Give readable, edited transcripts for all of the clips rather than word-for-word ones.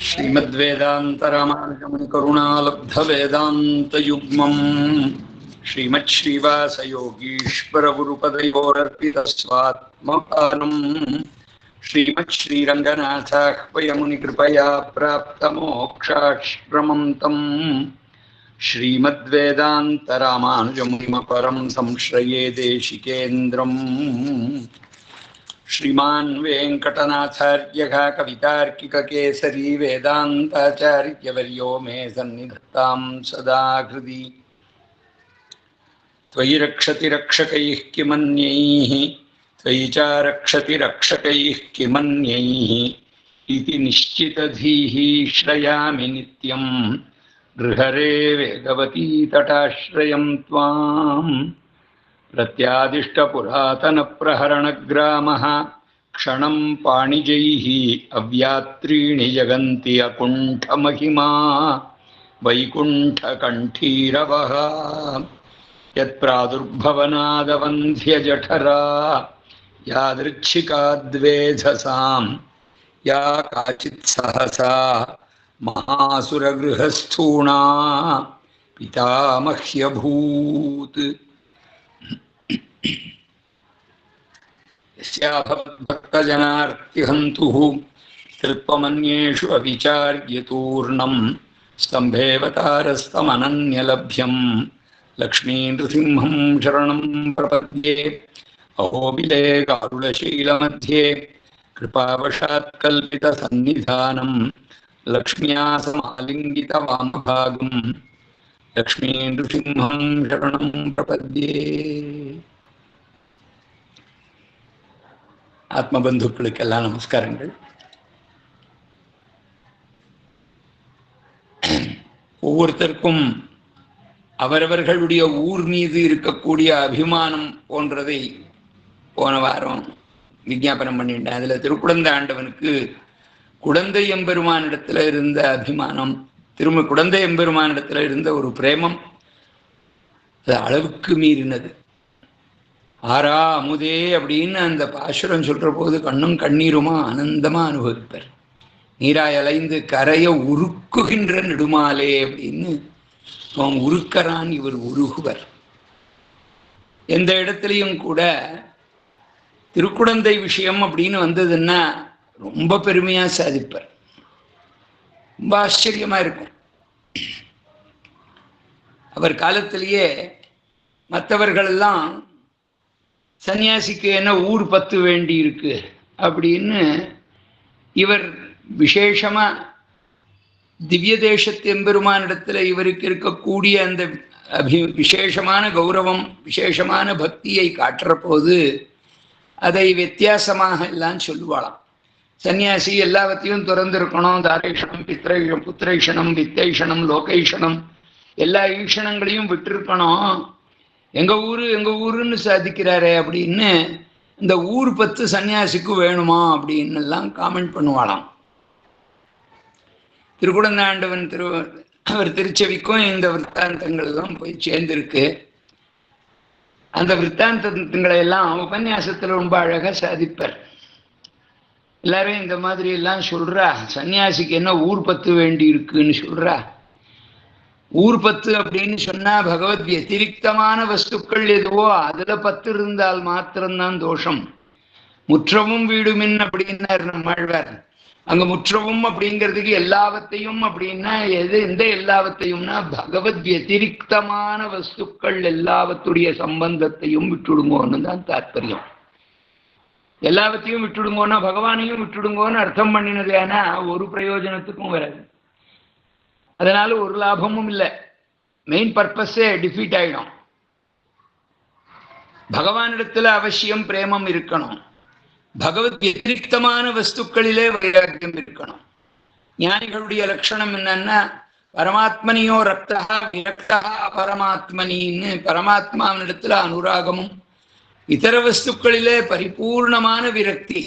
श्रीमद्वेदान्तरामानुजमुनिकरुणालब्धवेदान्तयुग्मम् श्रीमच्छ्रीवासयोगीश्वरगुरुपदैवोरर्पितस्वात्मपारम् श्रीमच्छ्रीरङ्गनाथाह्वयमुनिकृपया प्राप्तमोक्षाश्रमं तम् श्रीमद्वेदान्तरामानुजमुनिमपरं संश्रये देशिकेन्द्रम् श्रीमान् वेङ्कटनाथार्यः कवितार्किककेसरी वेदान्ताचार्यवर्यो मे सन्निधत्तां सदा हृदि त्वयि रक्षति रक्षकैः किमन्यैः त्वयि च रक्षति रक्षकैः किमन्यैः इति निश्चितधीः श्रयामि नित्यं गृहरे वेगवती तटाश्रयं त्वाम् प्रत्यादिष्टपुरातनप्रहरणग्रामः क्षणं पाणिजैः अव्यात्रीणि जगन्ति अकुण्ठमहिमा वैकुण्ठकण्ठीरवः यत्प्रादुर्भवनादवन्ध्यजठरा यादृच्छिकाद्वेधसां या काचित् सहसा महासुरगृहस्थूणा पितामह्यभूत् यस्याभक्तजनार्तिहन्तुः कृत्वमन्येषु अविचार्यतूर्णं स्तम्भेवतारस्तमनन्यलभ्यं लक्ष्मीनृसिंहं शरणं प्रपद्ये अहोबिले गारुडशीलमध्ये कृपावशात् कल्पितसन्निधानं लक्ष्म्या समालिङ्गितवामभागं लक्ष्मीनृसिंहं शरणं प्रपद्ये. ஆத்மபந்துக்களுக்கெல்லாம் நமஸ்காரங்கள். ஒவ்வொருத்தருக்கும் அவரவர்களுடைய ஊர் மீது இருக்கக்கூடிய அபிமானம் போன்றதை போன வாரம் விஞ்ஞாபனம் பண்ணிட்டேன். அதில் திருக்குடந்தை ஆண்டவனுக்கு குடந்தை எம்பெருமானிடத்தில் இருந்த அபிமானம், திரும்ப குடந்தை எம்பெருமானிடத்தில் இருந்த ஒரு பிரேமம் அது அளவுக்கு மீறினது. ஆரா அமுதே அப்படின்னு அந்த பாசுரம் சொல்ற போது கண்ணும் கண்ணீருமா ஆனந்தமா அனுபவிப்பார். நீராய் அலைந்து கரைய உருக்குகின்ற நெடுமாலே அப்படின்னு அவன் உருக்கறான், இவர் உருகுவர். எந்த இடத்துலையும் கூட திருக்குடந்தை விஷயம் அப்படின்னு வந்ததுன்னா ரொம்ப பெருமையா சாதிப்பார். ரொம்ப ஆச்சரியமா இருக்கும். அவர் காலத்திலேயே மற்றவர்கள் எல்லாம் சன்னியாசிக்கு என்ன ஊர் 10 வேண்டி இருக்கு அப்படின்னு இவர் விசேஷமா திவ்ய தேசத்து எம்பெருமானிடத்தில் இவருக்கு இருக்கக்கூடிய அந்த விசேஷமான கௌரவம், விசேஷமான பக்தியை காட்டுற போது அதை வித்தியாசமாக எல்லாம் சொல்லுவாளாம். சன்னியாசி எல்லாவற்றையும் திறந்திருக்கணும், தாரேஷனம், புத்திரைஷனம், வித்தைஷனம், லோகைஷனம், எல்லா ஈஷணங்களையும் விட்டுருக்கணும். எங்க ஊருன்னு சாதிக்கிறாரே அப்படின்னு இந்த ஊர் 10 சன்னியாசிக்கு வேணுமா அப்படின்னு எல்லாம் காமெண்ட் பண்ணுவாளாம். திருக்குடந்தாண்டவன் அவர் திருச்செவிக்கும் இந்த விற்த்தாந்தங்கள் எல்லாம் போய் சேர்ந்திருக்கு. அந்த விற்த்தாந்தங்களை எல்லாம் உபன்யாசத்துல ரொம்ப அழகா சாதிப்பார். எல்லாரும் இந்த மாதிரி எல்லாம் சொல்றா, சன்னியாசிக்கு என்ன ஊர் 10 வேண்டி இருக்குன்னு சொல்றா. ஊர் 10 அப்படின்னு சொன்னா பகவத் வத்திரிக்தமான வஸ்துக்கள் எதுவோ அதுல 10 இருந்தால் மாத்திரம்தான் தோஷம். முற்றவும் வீடுமின் அப்படின்னார் நம்மாழ்வார். அங்க முற்றவும் அப்படிங்கிறதுக்கு எல்லாவற்றையும் அப்படின்னா எந்த எல்லாவற்றையும்னா பகவத் வத்திரிக்தமான வஸ்துக்கள் எல்லாவற்றுடைய சம்பந்தத்தையும் விட்டுடுங்கோன்னு தான் தாற்பயம். எல்லாவற்றையும் விட்டுடுங்கோன்னா பகவானையும் விட்டுடுங்கோன்னு அர்த்தம் பண்ணினது. ஏன்னா ஒரு பிரயோஜனத்துக்கும் வராது, அதனால ஒரு லாபமும் இல்லை. மெயின் பர்பஸே டிஃபீட் ஆயிடும். பகவானிடத்துல அவசியம் பிரேமம் இருக்கணும். பகவத் வத்திரிக்தமான வஸ்துக்களிலே வைராக்கியம் இருக்கணும். ஞானிகளுடைய லட்சணம் என்னன்னா பரமாத்மனியோ ரக்தா விரக்தா பரமாத்மனின்னு பரமாத்மாவினிடத்துல அனுராகமும், இதர வஸ்துக்களிலே பரிபூர்ணமான விரக்தி,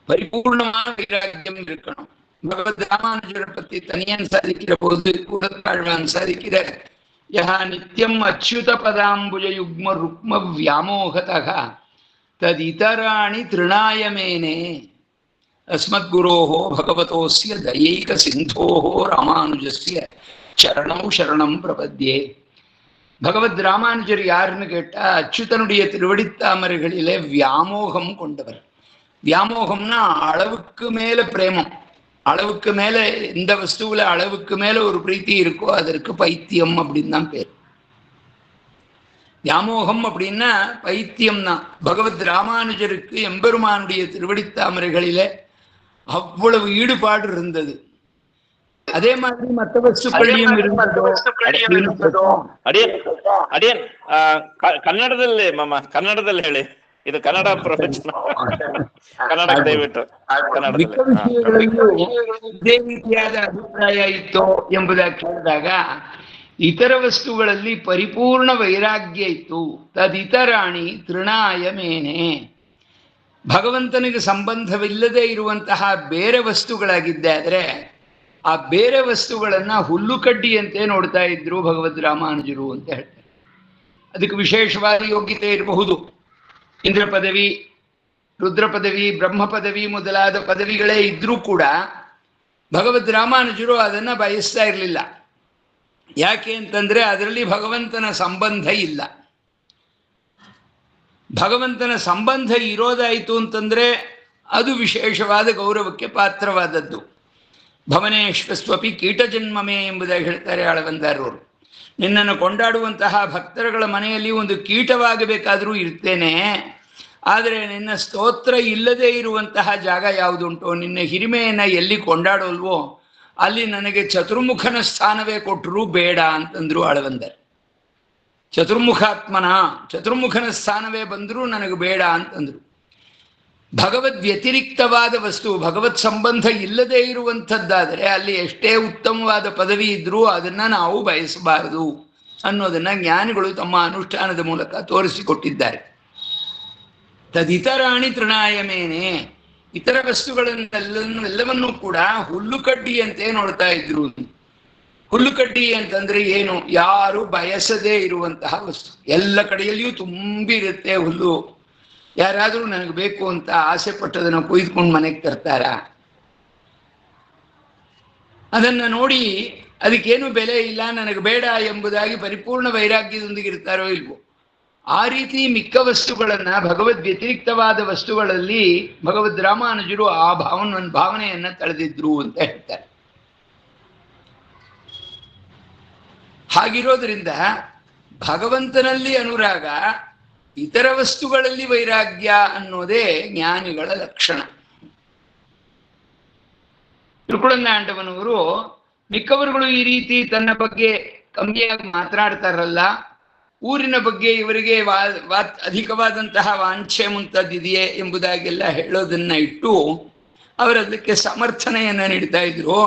பரிபூர்ணமான வைராக்கியம் இருக்கணும். பகவத் ராமானுஜரை பத்தி தனியன் சாதிக்கிற போது கூடத்தாழ்வான் சாதிக்கிற யஹா நித்யம் அச்சுத பதாம்புஜ யுக்ம ருக்ம வியாமோகதா ததிதராணி திருநாயமேனே ಅಸ್ಮದ್ಗುರೋಃ ಭಗವತೋಸ್ಯ ದಯೈಕ ಸಿಂಧೋಃ ರಾಮಾನುಜಸ್ಯ ಶರಣೌ ಶರಣಂ ಪ್ರಪದ್ಯೆ. பகவத் ராமானுஜர் யாருன்னு கேட்டா, அச்சுதனுடைய திருவடித்தாமரைகளிலே வியாமோகம் கொண்டவர். வியாமோகம்னா அளவுக்கு மேல பிரேமம், அளவுக்கு மேல இந்த வஸ்துவில அளவுக்கு மேல ஒரு பிரீத்தி இருக்கோ அதற்கு பைத்தியம் அப்படின்னு தான் பேர். வியாமோகம் அப்படின்னா பைத்தியம் தான். பகவத் ராமானுஜருக்கு எம்பெருமானுடைய திருவடித்தாமரைகளிலே அவ்வளவு ஈடுபாடு இருந்தது. அதே மாதிரி மற்ற ವಸ್ತುಗಳಿயும் இருந்ததோ. ಅಡಿಯನ್ ಕನ್ನಡದಲ್ಲಿ ಕನ್ನಡದಲ್ಲಿ ಹೇಳಿ, ಇದು ಕನ್ನಡ ಪ್ರೊಫೆಷನ್, ಕನ್ನಡ ದಯವಿಟ್ಟು. ಇದೇ ರೀತಿಯಾದ ಅಭಿಪ್ರಾಯ ಇತ್ತೋ ಎಂಬುದಾಗಿ ಕೇಳಿದಾಗ, ಇತರ ವಸ್ತುಗಳಲ್ಲಿ ಪರಿಪೂರ್ಣ ವೈರಾಗ್ಯ ಇತ್ತು. ತದಿತರಾಣಿ ತೃಣಾಯ ಮೇನೆ, ಭಗವಂತನಿಗೆ ಸಂಬಂಧವಿಲ್ಲದೆ ಇರುವಂತಹ ಬೇರೆ ವಸ್ತುಗಳಾಗಿದ್ದಾದ್ರೆ ಆ ಬೇರೆ ವಸ್ತುಗಳನ್ನ ಹುಲ್ಲುಕಡ್ಡಿಯಂತೆ ನೋಡ್ತಾ ಇದ್ರು ಭಗವದ್ ರಾಮಾನುಜರು ಅಂತ ಹೇಳ್ತಾರೆ. ಅದಕ್ಕೆ ವಿಶೇಷವಾದ ಯೋಗ್ಯತೆ ಇರಬಹುದು. ಇಂದ್ರ ಪದವಿ, ರುದ್ರ ಪದವಿ, ಬ್ರಹ್ಮ ಪದವಿ ಮೊದಲಾದ ಪದವಿಗಳೇ ಇದ್ರೂ ಕೂಡ ಭಗವದ್ ರಾಮಾನುಜರು ಅದನ್ನ ಬಯಸ್ತಾ ಇರಲಿಲ್ಲ. ಯಾಕೆ ಅಂತಂದ್ರೆ ಅದರಲ್ಲಿ ಭಗವಂತನ ಸಂಬಂಧ ಇಲ್ಲ. ಭಗವಂತನ ಸಂಬಂಧ ಇರೋದಾಯಿತು ಅಂತಂದ್ರೆ ಅದು ವಿಶೇಷವಾದ ಗೌರವಕ್ಕೆ ಪಾತ್ರವಾದದ್ದು. ಭವನೇಶ್ವಸ್ವಪಿ ಕೀಟಜನ್ಮಮೇ ಎಂಬುದಾಗಿ ಹೇಳ್ತಾರೆ ಆಳವಂದಾರವರು. ನಿನ್ನನ್ನು ಕೊಂಡಾಡುವಂತಹ ಭಕ್ತರುಗಳ ಮನೆಯಲ್ಲಿ ಒಂದು ಕೀಟವಾಗಬೇಕಾದರೂ ಇರ್ತೇನೆ, ಆದರೆ ನಿನ್ನ ಸ್ತೋತ್ರ ಇಲ್ಲದೆ ಇರುವಂತಹ ಜಾಗ ಯಾವುದುಂಟೋ, ನಿನ್ನ ಹಿರಿಮೆಯನ್ನು ಎಲ್ಲಿ ಕೊಂಡಾಡೋಲ್ವೋ ಅಲ್ಲಿ ನನಗೆ ಚತುರ್ಮುಖನ ಸ್ಥಾನವೇ ಕೊಟ್ಟರೂ ಬೇಡ ಅಂತಂದ್ರು ಆಳವಂದರ್. ಚತುರ್ಮುಖಾತ್ಮನ, ಚತುರ್ಮುಖನ ಸ್ಥಾನವೇ ಬಂದರೂ ನನಗೆ ಬೇಡ ಅಂತಂದ್ರು. ಭಗವದ್ ವ್ಯತಿರಿಕ್ತವಾದ ವಸ್ತು, ಭಗವತ್ ಸಂಬಂಧ ಇಲ್ಲದೆ ಇರುವಂಥದ್ದಾದರೆ ಅಲ್ಲಿ ಎಷ್ಟೇ ಉತ್ತಮವಾದ ಪದವಿ ಇದ್ರೂ ಅದನ್ನ ನಾವು ಬಯಸಬಾರದು ಅನ್ನೋದನ್ನ ಜ್ಞಾನಿಗಳು ತಮ್ಮ ಅನುಷ್ಠಾನದ ಮೂಲಕ ತೋರಿಸಿಕೊಟ್ಟಿದ್ದಾರೆ. ತದಿತರಾಣಿ ತೃಣಾಯ ಮೇನೆ, ಇತರ ವಸ್ತುಗಳನ್ನೆಲ್ಲವನ್ನೂ ಕೂಡ ಹುಲ್ಲುಕಡ್ಡಿಯಂತೆ ನೋಡ್ತಾ ಇದ್ರು. ಹುಲ್ಲುಕಡ್ಡಿ ಅಂತಂದ್ರೆ ಏನು? ಯಾರು ಬಯಸದೇ ಇರುವಂತಹ ವಸ್ತು. ಎಲ್ಲ ಕಡೆಯಲ್ಲಿಯೂ ತುಂಬಿರುತ್ತೆ ಹುಲ್ಲು. ಯಾರಾದರೂ ನನಗೆ ಬೇಕು ಅಂತ ಆಸೆ ಪಟ್ಟದನ್ನು ಕೊಯ್ದುಕೊಂಡು ಮನೆಗೆ ತರ್ತಾರ? ಅದನ್ನ ನೋಡಿ ಅದಕ್ಕೇನು ಬೆಲೆ ಇಲ್ಲ, ನನಗೆ ಬೇಡ ಎಂಬುದಾಗಿ ಪರಿಪೂರ್ಣ ವೈರಾಗ್ಯದೊಂದಿಗೆ ಇರ್ತಾರೋ ಇಲ್ವೋ? ಆ ರೀತಿ ಮಿಕ್ಕ ವಸ್ತುಗಳನ್ನ, ಭಗವದ್ ವ್ಯತಿರಿಕ್ತವಾದ ವಸ್ತುಗಳಲ್ಲಿ ಭಗವದ್ ರಾಮಾನುಜರು ಆ ಭಾವನೆಯನ್ನ ತಳೆದಿದ್ರು ಅಂತ ಹೇಳ್ತಾರೆ. ಹಾಗಿರೋದ್ರಿಂದ ಭಗವಂತನಲ್ಲಿ ಅನುರಾಗ, ಇತರ ವಸ್ತುಗಳಲ್ಲಿ ವೈರಾಗ್ಯ ಅನ್ನೋದೇ ಜ್ಞಾನಿಗಳ ಲಕ್ಷಣ. ತಿರುಕುಳಂದಾಂಡವನವರು ಮಿಕ್ಕವರುಗಳು ಈ ರೀತಿ ತನ್ನ ಬಗ್ಗೆ ಕಮ್ಮಿಯಾಗಿ ಮಾತನಾಡ್ತಾರಲ್ಲ, ಊರಿನ ಬಗ್ಗೆ ಇವರಿಗೆ ಅಧಿಕವಾದಂತಹ ವಾಂಛೆ ಮುಂತಾದಿದೆಯೇ ಎಂಬುದಾಗೆಲ್ಲ ಹೇಳೋದನ್ನ ಇಟ್ಟು ಅವರದಕ್ಕೆ ಸಮರ್ಥನೆಯನ್ನ ನೀಡ್ತಾ ಇದ್ರು.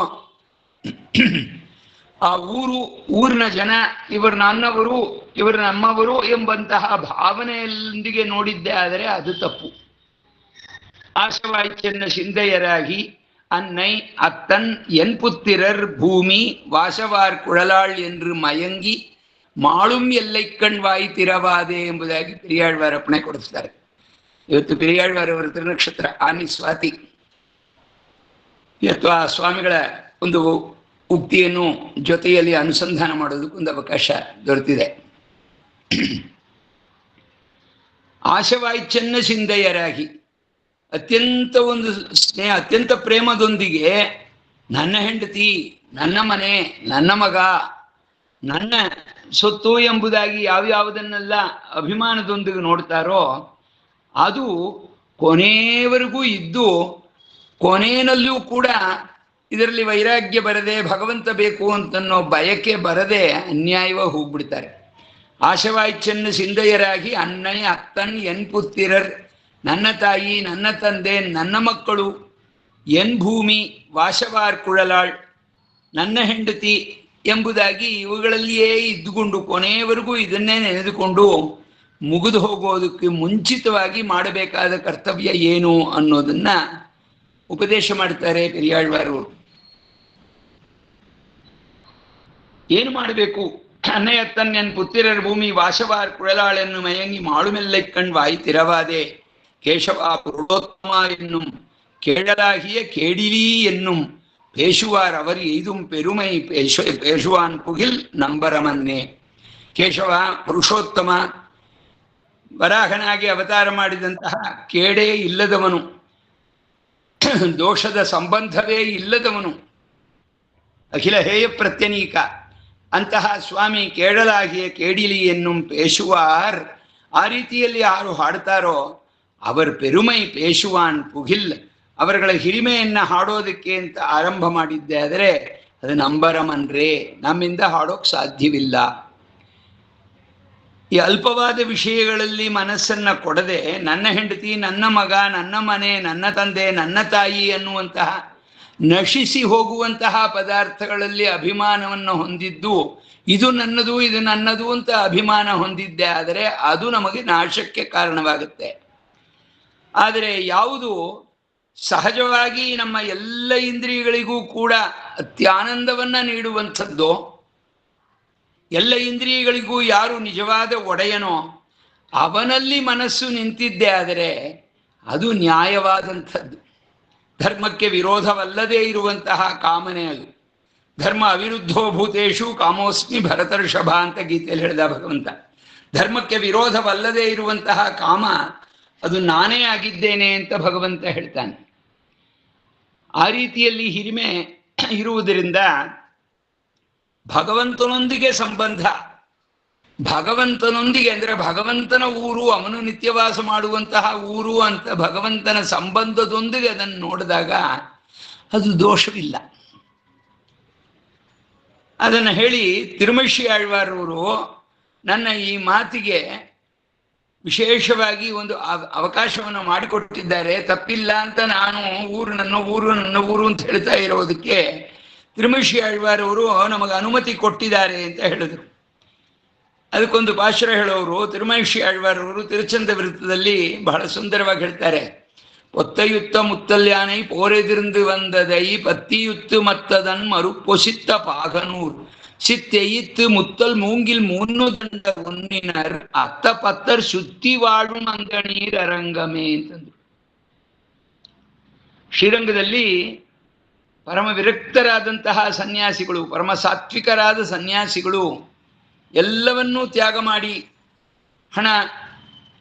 ಆ ಊರಿನ ಜನ ಇವರು ನನ್ನವರು, ಇವರು ನಮ್ಮವರು ಎಂಬಂತಹ ಭಾವನೆಯೊಂದಿಗೆ ನೋಡಿದ್ದೆ ಆದರೆ ಅದು ತಪ್ಪು. ಆಶವಾಯ್ಚನ್ನ சிந்தையராகி அன்னை அத்தன் என் புத்திரர் பூமி வாசவார் குழலாள் என்று மயங்கி மாளும் எல்லை கண் வாய் திறವಾದೆ ಎಂಬುದಾಗಿ ಪೆರಿಯಾಳ್ವಾರ್ ಅಪ್ಪಣೆ ಕೊಡಿಸ್ತಾರೆ. ಇವತ್ತು ಪೆರಿಯಾಳ್ವಾರ್ ಅವರ ತಿರುನಕ್ಷತ್ರ ಆನಿ ಸ್ವಾತಿ. ಇವತ್ತು ಆ ಸ್ವಾಮಿಗಳ ಒಂದು ಉಕ್ತಿಯನ್ನು ಜೊತೆಯಲ್ಲಿ ಅನುಸಂಧಾನ ಮಾಡೋದಕ್ಕೊಂದು ಅವಕಾಶ ದೊರೆತಿದೆ. ಆಶವಾಯ್ಚನ್ನ ಚಿಂತೆಯರಾಗಿ ಅತ್ಯಂತ ಒಂದು ಸ್ನೇಹ, ಅತ್ಯಂತ ಪ್ರೇಮದೊಂದಿಗೆ ನನ್ನ ಹೆಂಡತಿ, ನನ್ನ ಮನೆ, ನನ್ನ ಮಗ, ನನ್ನ ಸೊತ್ತು ಎಂಬುದಾಗಿ ಯಾವ್ಯಾವುದನ್ನೆಲ್ಲ ಅಭಿಮಾನದೊಂದಿಗೆ ನೋಡ್ತಾರೋ ಅದು ಕೊನೆಯವರೆಗೂ ಇದ್ದು, ಕೊನೆಯಲ್ಲೂ ಕೂಡ ಇದರಲ್ಲಿ ವೈರಾಗ್ಯ ಬರದೆ, ಭಗವಂತ ಬೇಕು ಅಂತನ್ನೋ ಬಯಕೆ ಬರದೆ ಅನ್ಯಾಯವಾಗಿ ಹೋಗ್ಬಿಡ್ತಾರೆ. ಆಶವಾಯ್ಚನ್ನ ಸಿಂಧೆಯರಾಗಿ ಅಣ್ಣಯ್ಯ ಅತ್ತನ್ ಎನ್ ಪುತ್ತಿರರ್, ನನ್ನ ತಾಯಿ, ನನ್ನ ತಂದೆ, ನನ್ನ ಮಕ್ಕಳು, ಎನ್ ಭೂಮಿ, ವಾಶವಾರ್ ಕುಳಲಾಳ್, ನನ್ನ ಹೆಂಡತಿ ಎಂಬುದಾಗಿ ಇವುಗಳಲ್ಲಿಯೇ ಇದ್ದುಕೊಂಡು ಕೊನೆಯವರೆಗೂ ಇದನ್ನೇ ನೆನೆದುಕೊಂಡು ಮುಗಿದು ಹೋಗೋದಕ್ಕೆ ಮುಂಚಿತವಾಗಿ ಮಾಡಬೇಕಾದ ಕರ್ತವ್ಯ ಏನು ಅನ್ನೋದನ್ನ ಉಪದೇಶ ಮಾಡ್ತಾರೆ ಪೆರಿಯಾಳ್ವಾರು. ಏನು ಮಾಡಬೇಕು? ಅನ್ನಯತ್ತನ್ಯನ್ ಪುತ್ತಿರರ್ ಭೂಮಿ ವಾಶವಾರ್ ಕುಳಲಾಳೆನ್ನು ಮಯಂಗಿ ಮಾಳುಮೆಲ್ಲೈ ಕಣ್ ವಾಯಿ ತಿರವಾದೆ ಕೇಶವ ಪುರುಡೋತ್ತಮ ಎನ್ನುಂ கேழலாகிய கேடிலி என்னும் பேசுவார் அவர் எய்தும் பெருமை பேசுவான் புகில் ನಂಬರಮನ್ನೇ. ಕೇಶವ ಪುರುಷೋತ್ತಮ ವರಾಹನಾಗಿ ಅವತಾರ ಮಾಡಿದಂತಹ ಕೇಡೇ ಇಲ್ಲದವನು, ದೋಷದ ಸಂಬಂಧವೇ ಇಲ್ಲದವನು, ಅಖಿಲ ಹೇಯ ಪ್ರತ್ಯನೀಕ ಅಂತಹ ಸ್ವಾಮಿ ಕೇಳಲಾಗಿಯ ಕೇಡಿಲಿ ಎನ್ನುಂ ಪೇಶುವಾರ್. ಆ ರೀತಿಯಲ್ಲಿ ಯಾರು ಹಾಡ್ತಾರೋ ಅವರ ಪೆರುಮೈ ಪೇಶುವಾನ್ ಪುಗಿಲ್, ಅವರುಗಳ ಹಿರಿಮೆಯನ್ನ ಹಾಡೋದಕ್ಕೆ ಅಂತ ಆರಂಭ ಮಾಡಿದ್ದೆ ಆದರೆ ಅದು ನಂಬರಮನ್ರೇ, ನಮ್ಮಿಂದ ಹಾಡೋಕ್ ಸಾಧ್ಯವಿಲ್ಲ. ಈ ಅಲ್ಪವಾದ ವಿಷಯಗಳಲ್ಲಿ ಮನಸ್ಸನ್ನ ಕೊಡದೆ ನನ್ನ ಹೆಂಡತಿ, ನನ್ನ ಮಗ, ನನ್ನ ಮನೆ, ನನ್ನ ತಂದೆ, ನನ್ನ ತಾಯಿ ಅನ್ನುವಂತಹ ನಶಿಸಿ ಹೋಗುವಂತಹ ಪದಾರ್ಥಗಳಲ್ಲಿ ಅಭಿಮಾನವನ್ನು ಹೊಂದಿದ್ದು, ಇದು ನನ್ನದು ಇದು ನನ್ನದು ಅಂತ ಅಭಿಮಾನ ಹೊಂದಿದ್ದೆ ಆದರೆ ಅದು ನಮಗೆ ನಾಶಕ್ಕೆ ಕಾರಣವಾಗುತ್ತೆ. ಆದರೆ ಯಾವುದು ಸಹಜವಾಗಿ ನಮ್ಮ ಎಲ್ಲ ಇಂದ್ರಿಯಗಳಿಗೂ ಕೂಡ ಅತ್ಯಾನಂದವನ್ನ ನೀಡುವಂಥದ್ದು, ಎಲ್ಲ ಇಂದ್ರಿಯಗಳಿಗೂ ಯಾರು ನಿಜವಾದ ಒಡೆಯನೋ ಅವನಲ್ಲಿ ಮನಸ್ಸು ನಿಂತಿದ್ದೆ ಆದರೆ ಅದು ನ್ಯಾಯವಾದಂಥದ್ದು. ಧರ್ಮಕ್ಕೆ ವಿರೋಧವಲ್ಲದೇ ಇರುವಂತಹ ಕಾಮನೆ ಅದು. ಧರ್ಮ ಅವಿರುದ್ಧೋ ಭೂತೇಶು ಕಾಮೋಸ್ಮಿ ಭರತರ್ಷಭ ಅಂತ ಗೀತೆಯಲ್ಲಿ ಹೇಳಿದ ಭಗವಂತ. ಧರ್ಮಕ್ಕೆ ವಿರೋಧವಲ್ಲದೇ ಇರುವಂತಹ ಕಾಮ ಅದು ನಾನೇ ಆಗಿದ್ದೇನೆ ಅಂತ ಭಗವಂತ ಹೇಳ್ತಾನೆ. ಆ ರೀತಿಯಲ್ಲಿ ಹಿರಿಮೆ ಇರುವುದರಿಂದ ಭಗವಂತನೊಂದಿಗೆ ಸಂಬಂಧ, ಭಗವಂತನೊಂದಿಗೆ ಅಂದರೆ ಭಗವಂತನ ಊರು, ಅವನು ನಿತ್ಯವಾಸ ಮಾಡುವಂತಹ ಊರು ಅಂತ ಭಗವಂತನ ಸಂಬಂಧದೊಂದಿಗೆ ಅದನ್ನು ನೋಡಿದಾಗ ಅದು ದೋಷವಿಲ್ಲ. ಅದನ್ನು ಹೇಳಿ ತಿರುಮಶಿ ಆಳ್ವಾರವರು ನನ್ನ ಈ ಮಾತಿಗೆ ವಿಶೇಷವಾಗಿ ಒಂದು ಅವಕಾಶವನ್ನು ಮಾಡಿಕೊಟ್ಟಿದ್ದಾರೆ. ತಪ್ಪಿಲ್ಲ ಅಂತ ನಾನು ನನ್ನ ಊರು ಅಂತ ಹೇಳ್ತಾ ಇರೋದಕ್ಕೆ ತಿರುಮಶಿ ಆಳ್ವಾರವರು ನಮಗೆ ಅನುಮತಿ ಕೊಟ್ಟಿದ್ದಾರೆ ಅಂತ ಹೇಳಿದರು. ಅದಕ್ಕೊಂದು ಪಾಶುರ ಹೇಳೋರು ತಿರುಮಶಿ ಆಳ್ವಾರವರು ತಿರುಚಂದ ವೃತ್ತದಲ್ಲಿ ಬಹಳ ಸುಂದರವಾಗಿ ಹೇಳ್ತಾರೆ. பொத்தையுத்த முத்தல்யானை போரெதிர்ந்து வந்ததை பத்தியுத்து மத்ததன் மறுப்பொசித்த பாகனூர் சித்தெயித்து முத்தல் மூங்கில் மூன்னு தண்ட உன்னினர் ಅತ್ತ ಪತ್ತರ್ ಸುತ್ತಿ ವಾಳು ಅಂಗಣೀರ್ ಅರಂಗಮೇ ಅಂತಂದ್ರು. ಶ್ರೀರಂಗದಲ್ಲಿ ಪರಮ ವಿರಕ್ತರಾದಂತಹ ಸನ್ಯಾಸಿಗಳು, ಪರಮ ಸಾತ್ವಿಕರಾದ ಸನ್ಯಾಸಿಗಳು ಎಲ್ಲವನ್ನೂ ತ್ಯಾಗ ಮಾಡಿ ಹಣ,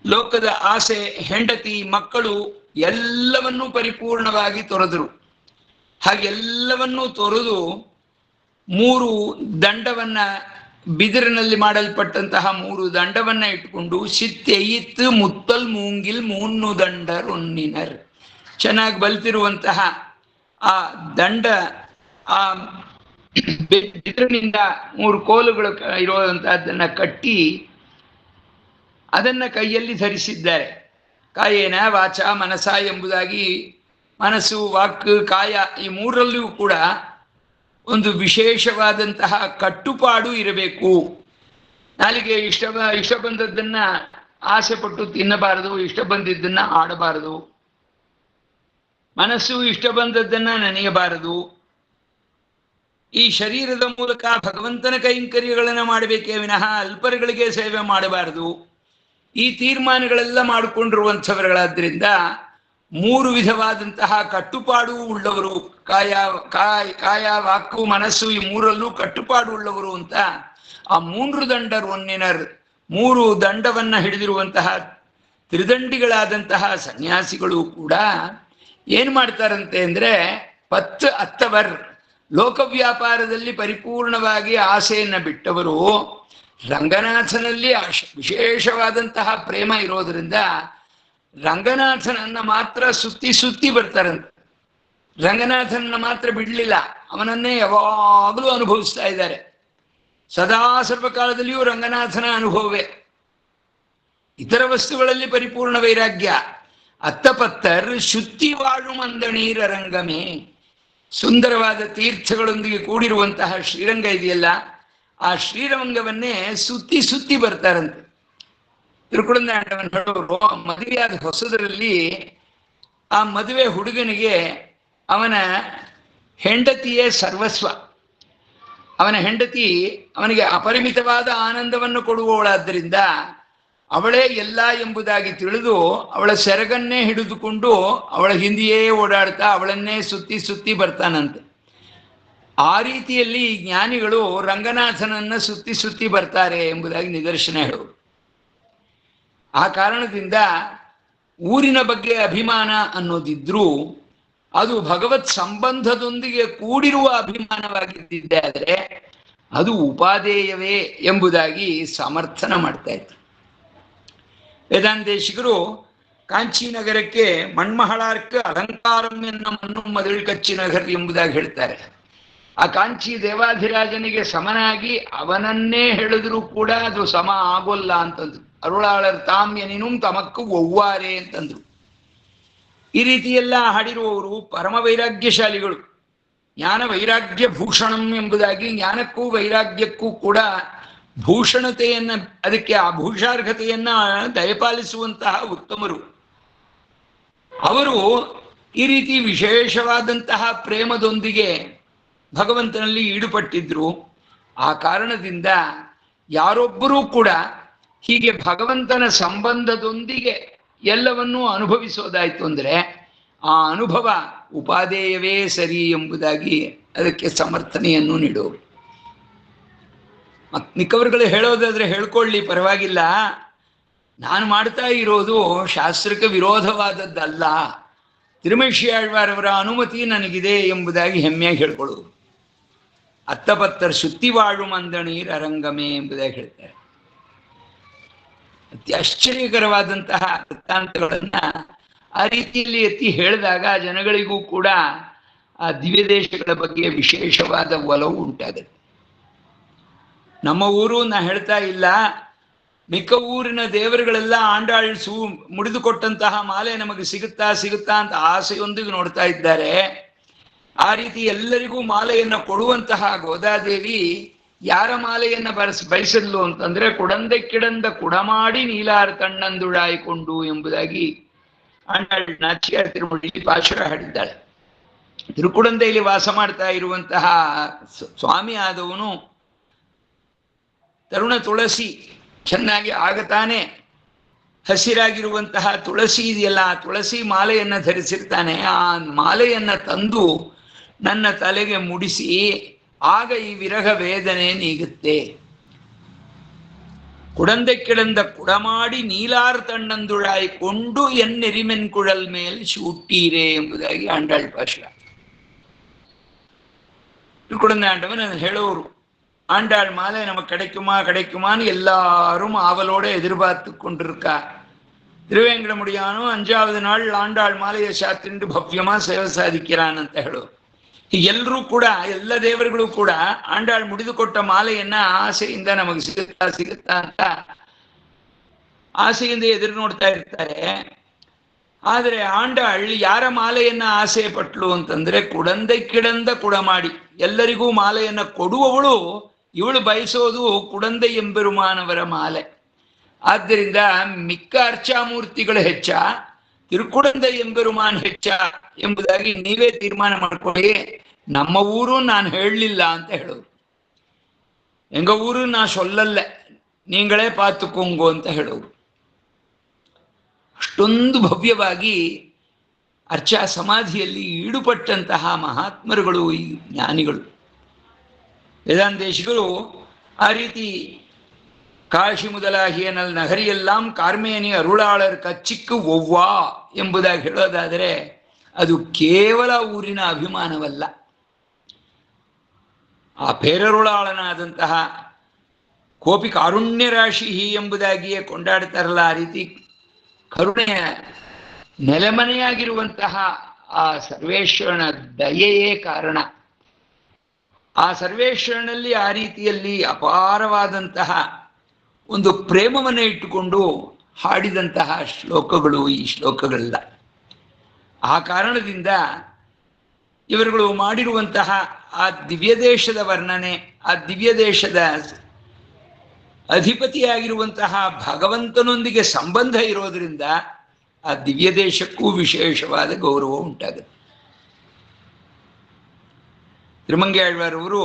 ಲೋಕದ ಆಸೆ, ಹೆಂಡತಿ, ಮಕ್ಕಳು ಎಲ್ಲವನ್ನೂ ಪರಿಪೂರ್ಣವಾಗಿ ತೊರೆದರು. ಹಾಗೆಲ್ಲವನ್ನೂ ತೊರೆದು 3 ದಂಡವನ್ನ, ಬಿದಿರಿನಲ್ಲಿ ಮಾಡಲ್ಪಟ್ಟಂತಹ 3 ದಂಡವನ್ನ ಇಟ್ಕೊಂಡು ಸಿತ್ತೆಯಿತ್ತು ಮುತ್ತಲ್ ಮೂಂಗಿಲ್ 3 ದಂಡರ್ ಒನ್ನಿನರ್, ಚೆನ್ನಾಗಿ ಬಲ್ತಿರುವಂತಹ ಆ ದಂಡ, ಆ ಬಿದಿರಿನಿಂದ 3 ಕೋಲುಗಳು ಇರುವಂತಹದ್ದನ್ನ ಕಟ್ಟಿ ಅದನ್ನ ಕೈಯಲ್ಲಿ ಧರಿಸಿದ್ದಾರೆ. ಕಾಯೇನ ವಾಚ ಮನಸ ಎಂಬುದಾಗಿ ಮನಸ್ಸು, ವಾಕ್, ಕಾಯ ಈ 3ರಲ್ಲಿಯೂ ಕೂಡ ಒಂದು ವಿಶೇಷವಾದಂತಹ ಕಟ್ಟುಪಾಡು ಇರಬೇಕು. ನಾಲಿಗೆ ಇಷ್ಟ ಬಂದದ್ದನ್ನ ಆಸೆ ಪಟ್ಟು ತಿನ್ನಬಾರದು, ಇಷ್ಟ ಬಂದಿದ್ದನ್ನ ಆಡಬಾರದು. ಮನಸ್ಸು ಇಷ್ಟ ಬಂದದ್ದನ್ನ ನೆನೆಯಬಾರದು. ಈ ಶರೀರದ ಮೂಲಕ ಭಗವಂತನ ಕೈಂಕರ್ಯಗಳನ್ನು ಮಾಡಬೇಕೇ ವಿನಃ ಅಲ್ಪರುಗಳಿಗೆ ಸೇವೆ ಮಾಡಬಾರದು. ಈ ತೀರ್ಮಾನಗಳೆಲ್ಲ ಮಾಡಿಕೊಂಡಿರುವಂಥವರುಗಳಾದ್ರಿಂದ 3 ವಿಧವಾದಂತಹ ಕಟ್ಟುಪಾಡು ಉಳ್ಳವರು, ಕಾಯ ವಾಕು ಮನಸ್ಸು ಈ 3ರಲ್ಲೂ ಕಟ್ಟುಪಾಡು ಉಳ್ಳವರು ಅಂತ ಆ 3 ದಂಡರ್ ಒನ್ನಿನರ್, 3 ದಂಡವನ್ನ ಹಿಡಿದಿರುವಂತಹ ತ್ರಿದಂಡಿಗಳಾದಂತಹ ಸನ್ಯಾಸಿಗಳು ಕೂಡ ಏನ್ ಮಾಡ್ತಾರಂತೆ ಅಂದ್ರೆ, ಅತ್ತವರ್ ಲೋಕವ್ಯಾಪಾರದಲ್ಲಿ ಪರಿಪೂರ್ಣವಾಗಿ ಆಸೆಯನ್ನ ಬಿಟ್ಟವರು ರಂಗನಾಥನಲ್ಲಿ ವಿಶೇಷವಾದಂತಹ ಪ್ರೇಮ ಇರೋದ್ರಿಂದ ರಂಗನಾಥನನ್ನ ಮಾತ್ರ ಸುತ್ತಿ ಬರ್ತಾರಂತೆ. ರಂಗನಾಥನನ್ನ ಮಾತ್ರ ಬಿಡ್ಲಿಲ್ಲ, ಅವನನ್ನೇ ಯಾವಾಗಲೂ ಅನುಭವಿಸ್ತಾ ಇದ್ದಾರೆ. ಸದಾ ಸರ್ವಕಾಲದಲ್ಲಿಯೂ ರಂಗನಾಥನ ಅನುಭವವೇ. ಇತರ ವಸ್ತುಗಳಲ್ಲಿ ಪರಿಪೂರ್ಣ ವೈರಾಗ್ಯ. ಅತ್ತಪತ್ತರ್ ಶುದ್ಧಿ ವಾಳು ಮಂದಣೀರ ರಂಗಮೇ, ಸುಂದರವಾದ ತೀರ್ಥಗಳೊಂದಿಗೆ ಕೂಡಿರುವಂತಹ ಶ್ರೀರಂಗ ಇದೆಯಲ್ಲ, ಆ ಶ್ರೀರಂಗವನ್ನೇ ಸುತ್ತಿ ಬರ್ತಾರಂತೆ. ತಿರುಕುಳಂದಾಂಡವನ್ ಹೇಳೋರು, ಮದುವೆಯಾದ ಹೊಸದರಲ್ಲಿ ಆ ಮದುವೆ ಹುಡುಗನಿಗೆ ಅವನ ಹೆಂಡತಿಯೇ ಸರ್ವಸ್ವ. ಅವನ ಹೆಂಡತಿ ಅವನಿಗೆ ಅಪರಿಮಿತವಾದ ಆನಂದವನ್ನು ಕೊಡುವವಳಾದ್ದರಿಂದ ಅವಳೇ ಎಲ್ಲ ಎಂಬುದಾಗಿ ತಿಳಿದು ಅವಳ ಸೆರಗನ್ನೇ ಹಿಡಿದುಕೊಂಡು ಅವಳ ಹಿಂದೆಯೇ ಓಡಾಡ್ತಾ ಅವಳನ್ನೇ ಸುತ್ತಿ ಸುತ್ತಿ ಬರ್ತಾನಂತೆ. ಆ ರೀತಿಯಲ್ಲಿ ಜ್ಞಾನಿಗಳು ರಂಗನಾಥನನ್ನ ಸುತ್ತಿ ಸುತ್ತಿ ಬರ್ತಾರೆ ಎಂಬುದಾಗಿ ನಿದರ್ಶನ ಹೇಳುವರು. ಆ ಕಾರಣದಿಂದ ಊರಿನ ಬಗ್ಗೆ ಅಭಿಮಾನ ಅನ್ನೋದಿದ್ರೂ ಅದು ಭಗವತ್ ಸಂಬಂಧದೊಂದಿಗೆ ಕೂಡಿರುವ ಅಭಿಮಾನವಾಗಿದ್ದಿದ್ದೆ ಆದರೆ ಅದು ಉಪಾದೇಯವೇ ಎಂಬುದಾಗಿ ಸಮರ್ಥನ ಮಾಡ್ತಾ ಇದ್ರು. ವೇದಾಂತೇಶಿಗರು ಕಾಂಚಿ ನಗರಕ್ಕೆ ಮಣ್ಮಹಳಾರ್ಕ ಅಲಂಕಾರಂ ಎನ್ನ ಮಣ್ಣು ಮದಳು ಕಚ್ಚಿ ನಗರ್ ಎಂಬುದಾಗಿ ಹೇಳ್ತಾರೆ. ಆ ಕಾಂಚಿ ದೇವಾಧಿರಾಜನಿಗೆ ಸಮನಾಗಿ ಅವನನ್ನೇ ಹೇಳಿದ್ರು ಕೂಡ ಅದು ಸಮ ಆಗೋಲ್ಲ ಅಂತಂದ್ರು. ಅರುಳಾಳರ್ ತಾಮ್ಯನಿನೂ ತಮಕ್ಕೂ ಒವ್ವಾರೆ ಅಂತಂದ್ರು. ಈ ರೀತಿಯೆಲ್ಲ ಹಾಡಿರುವವರು ಪರಮ ವೈರಾಗ್ಯಶಾಲಿಗಳು. ಜ್ಞಾನ ವೈರಾಗ್ಯ ಭೂಷಣಂ ಎಂಬುದಾಗಿ ಜ್ಞಾನಕ್ಕೂ ವೈರಾಗ್ಯಕ್ಕೂ ಕೂಡ ಭೂಷಣತೆಯನ್ನ, ಅದಕ್ಕೆ ಆ ಭೂಷಾರ್ಹತೆಯನ್ನ ದಯಪಾಲಿಸುವಂತಹ ಉತ್ತಮರು. ಅವರು ಈ ರೀತಿ ವಿಶೇಷವಾದಂತಹ ಪ್ರೇಮದೊಂದಿಗೆ ಭಗವಂತನಲ್ಲಿ ಈಡುಪಟ್ಟಿದ್ರು. ಆ ಕಾರಣದಿಂದ ಯಾರೊಬ್ಬರೂ ಕೂಡ ಹೀಗೆ ಭಗವಂತನ ಸಂಬಂಧದೊಂದಿಗೆ ಎಲ್ಲವನ್ನೂ ಅನುಭವಿಸೋದಾಯ್ತು ಅಂದರೆ ಆ ಅನುಭವ ಉಪಾದೇಯವೇ ಸರಿ ಎಂಬುದಾಗಿ ಅದಕ್ಕೆ ಸಮರ್ಥನೆಯನ್ನು ನೀಡೋರು. ಮಿಕ್ಕವರುಗಳು ಹೇಳೋದಾದ್ರೆ ಹೇಳ್ಕೊಳ್ಳಿ, ಪರವಾಗಿಲ್ಲ. ನಾನು ಮಾಡ್ತಾ ಇರೋದು ಶಾಸ್ತ್ರಕ್ಕೆ ವಿರೋಧವಾದದ್ದಲ್ಲ, ತಿರುಮಶಿಯಾಳ್ವಾರವರ ಅನುಮತಿ ನನಗಿದೆ ಎಂಬುದಾಗಿ ಹೆಮ್ಮೆಯಾಗಿ ಹೇಳ್ಕೊಳ್ಳೋದು. ಅತ್ತಪತ್ತರ್ ಸುತ್ತಿ ವಾಳು ಮಂದಣೀರ್ ಅರಂಗಮೇ ಎಂಬುದಾಗಿ ಹೇಳ್ತಾರೆ. ಅತಿ ಆಶ್ಚರ್ಯಕರವಾದಂತಹ ವೃತ್ತಾಂತಗಳನ್ನ ಆ ರೀತಿಯಲ್ಲಿ ಎತ್ತಿ ಹೇಳಿದಾಗ ಜನಗಳಿಗೂ ಕೂಡ ಆ ದಿವ್ಯ ದೇಶಗಳ ಬಗ್ಗೆ ವಿಶೇಷವಾದ ಒಲವು ಉಂಟಾಗುತ್ತೆ. ನಮ್ಮ ಊರು ನಾ ಹೇಳ್ತಾ ಇಲ್ಲ, ಮಿಕ್ಕ ಊರಿನ ದೇವರುಗಳೆಲ್ಲ ಆಂಡಾಳ್ಸು ಮುಡಿದುಕೊಟ್ಟಂತಹ ಮಾಲೆ ನಮಗೆ ಸಿಗುತ್ತಾ ಸಿಗುತ್ತಾ ಅಂತ ಆಸೆಯೊಂದಿಗೆ ನೋಡ್ತಾ ಇದ್ದಾರೆ. ಆ ರೀತಿ ಎಲ್ಲರಿಗೂ ಮಾಲೆಯನ್ನ ಕೊಡುವಂತಹ ಗೋದಾದೇವಿ ಯಾರ ಮಾಲೆಯನ್ನ ಬಯಸಲು ಅಂತಂದ್ರೆ ಕುಡಂದೆ ಕಿಡಂದ ಕುಡಮಾಡಿ ನೀಲಾರ ತಣ್ಣಂದುಳಾಯಿಕೊಂಡು ಎಂಬುದಾಗಿ ಆಂಡಾಳ್ ನಾಚಿಯಾರ್ ತಿರುಮಡಿ ಪಾಶುರ ಹಾಡಿದ್ದಾಳೆ. ತಿರುಕುಡಂದೆಯಲ್ಲಿ ವಾಸ ಮಾಡ್ತಾ ಇರುವಂತಹ ಸ್ವಾಮಿ ಆದವನು ತರುಣ ತುಳಸಿ ಚೆನ್ನಾಗಿ ಆಗತಾನೆ ಹಸಿರಾಗಿರುವಂತಹ ತುಳಸಿ ಇದೆಯಲ್ಲ, ಆ ತುಳಸಿ ಮಾಲೆಯನ್ನ ಧರಿಸಿರ್ತಾನೆ. ಆ ಮಾಲೆಯನ್ನ ತಂದು ನನ್ನ ತಲೆಗೆ ಮುಡಿಸಿ ಆಗ ಈ ವಿರಹ ವೇದನೆ ನೀಗುತ್ತೆ. ಕುಡಂದೆ ಕಿಡಂದ ಕುಡಮಾಡಿ ನೀಲಾರ್ ತಣ್ಣಂದುಳಾಯಿಕೊಂಡು ಎನ್ನೆರಿಮೆನ್ ಕುಳಲ್ ಮೇಲೆ ಶೂಟೀರೆ ಎಂಬುದಾಗಿ ಆಂಡಾಳ್ ಪಾಶುರ. ತಿರುಕುಡಂದ ಆಂಡವನ್ ಹೇಳೋರು, ஆண்டாள் மாலை நமக்கு கிடைக்குமான்னு எல்லாரும் ஆவலோட எதிர்பார்த்து கொண்டிருக்கா. திருவேங்கடமுடியானோ 5வது நாள் ஆண்டாள் ಮಾಲೆಯ ಶಾಸ್ತ್ರಿಂದ ಭವ್ಯமா ಸೇವೆ ಸಾಧಿಕ್கிறாನ್ ಅಂತ ಹೇಳು. ಎಲ್ಲರೂ ಕೂಡ, ಎಲ್ಲ ದೇವರುಗಳು ಕೂಡ ಆಂಡಾಳ್ ಮುಡಿದುಕೊಟ್ಟ ಮಾಲೆಯನ್ನ ಆಸೆಯಿಂದ ನಮಗೆ ಸಿಗುತ್ತಾ ಅಂತ ಆಸೆಯಿಂದ ಎದುರು ನೋಡ್ತಾ ಇರ್ತಾರೆ. ಆದರೆ ಆಂಡಾಳ್ ಯಾರ ಮಾಲೆಯನ್ನ ಆಸೆ ಪಟ್ಲು ಅಂತಂದ್ರೆ ಕುಡಂದೆ ಕಿಡಂದ ಕುಡಮಾಡಿ, ಎಲ್ಲರಿಗೂ ಮಾಲೆಯನ್ನ ಕೊಡುವವಳು ಇವಳು ಬಯಸೋದು ಕುಡಂದೆ ಎಂಬೆರುಮಾನವರ ಮಾಲೆ. ಆದ್ದರಿಂದ ಮಿಕ್ಕ ಅರ್ಚಾಮೂರ್ತಿಗಳು ಹೆಚ್ಚ, ತಿರುಕುಡಂದೆ ಎಂಬೆರುಮಾನ್ ಹೆಚ್ಚ ಎಂಬುದಾಗಿ ನೀವೇ ತೀರ್ಮಾನ ಮಾಡ್ಕೊಳ್ಳಿ, ನಮ್ಮ ಊರು ನಾನು ಹೇಳಲಿಲ್ಲ ಅಂತ ಹೇಳೋರು. ಎಂಗ ಊರು ನಾ ಸೊಲ್ಲಲ್ಲ, ನೀಗಳೇ ಪಾತುಕೊಂಗು ಅಂತ ಹೇಳೋರು. ಅಷ್ಟೊಂದು ಭವ್ಯವಾಗಿ ಅರ್ಚಾ ಸಮಾಧಿಯಲ್ಲಿ ಈಡುಪಟ್ಟಂತಹ ಮಹಾತ್ಮರುಗಳು ಈ ಜ್ಞಾನಿಗಳು. ವೇದಾಂತೇಶಿಗಳು ಆ ರೀತಿ ಕಾಶಿ ಮೊದಲಾಗಿಯ ನಗರಿಯೆல்லாம் ಕಾರ್ಮೇನಿ ಅರುಳಾಳರ್ ಕಚ್ಚಿಕ್ಕು ಒವ್ವಾ ಎಂಬುದಾಗಿ ಹೇಳೋದಾದರೆ ಅದು ಕೇವಲ ಊರಿನ ಅಭಿಮಾನವಲ್ಲ. ಆ ಪೇರರುಳಾಳನಾದಂತಹ ಕೋಪಿ ಕಾರುಣ್ಯ ರಾಶಿ ಎಂಬುದಾಗಿಯೇ ಕೊಂಡಾಡ್ತಾರಲ್ಲ, ಆ ರೀತಿ ಕರುಣೆಯ ನೆಲೆಮನೆಯಾಗಿರುವಂತಹ ಆ ಸರ್ವೇಶ್ವರನ ದಯೆಯೇ ಕಾರಣ. ಆ ಸರ್ವೇಶ್ವರನಲ್ಲಿ ಆ ರೀತಿಯಲ್ಲಿ ಅಪಾರವಾದಂತಹ ಒಂದು ಪ್ರೇಮವನ್ನು ಇಟ್ಟುಕೊಂಡು ಹಾಡಿದಂತಹ ಶ್ಲೋಕಗಳು ಈ ಶ್ಲೋಕಗಳೆಲ್ಲ. ಆ ಕಾರಣದಿಂದ ಇವರುಗಳು ಮಾಡಿರುವಂತಹ ಆ ದಿವ್ಯ ದೇಶದ ವರ್ಣನೆ, ಆ ದಿವ್ಯ ದೇಶದ ಅಧಿಪತಿಯಾಗಿರುವಂತಹ ಭಗವಂತನೊಂದಿಗೆ ಸಂಬಂಧ ಇರೋದ್ರಿಂದ ಆ ದಿವ್ಯ ದೇಶಕ್ಕೂ ವಿಶೇಷವಾದ ಗೌರವ ಉಂಟಾಗುತ್ತೆ. ತಿರುಮಂಗೇಳ್ವಾರವರು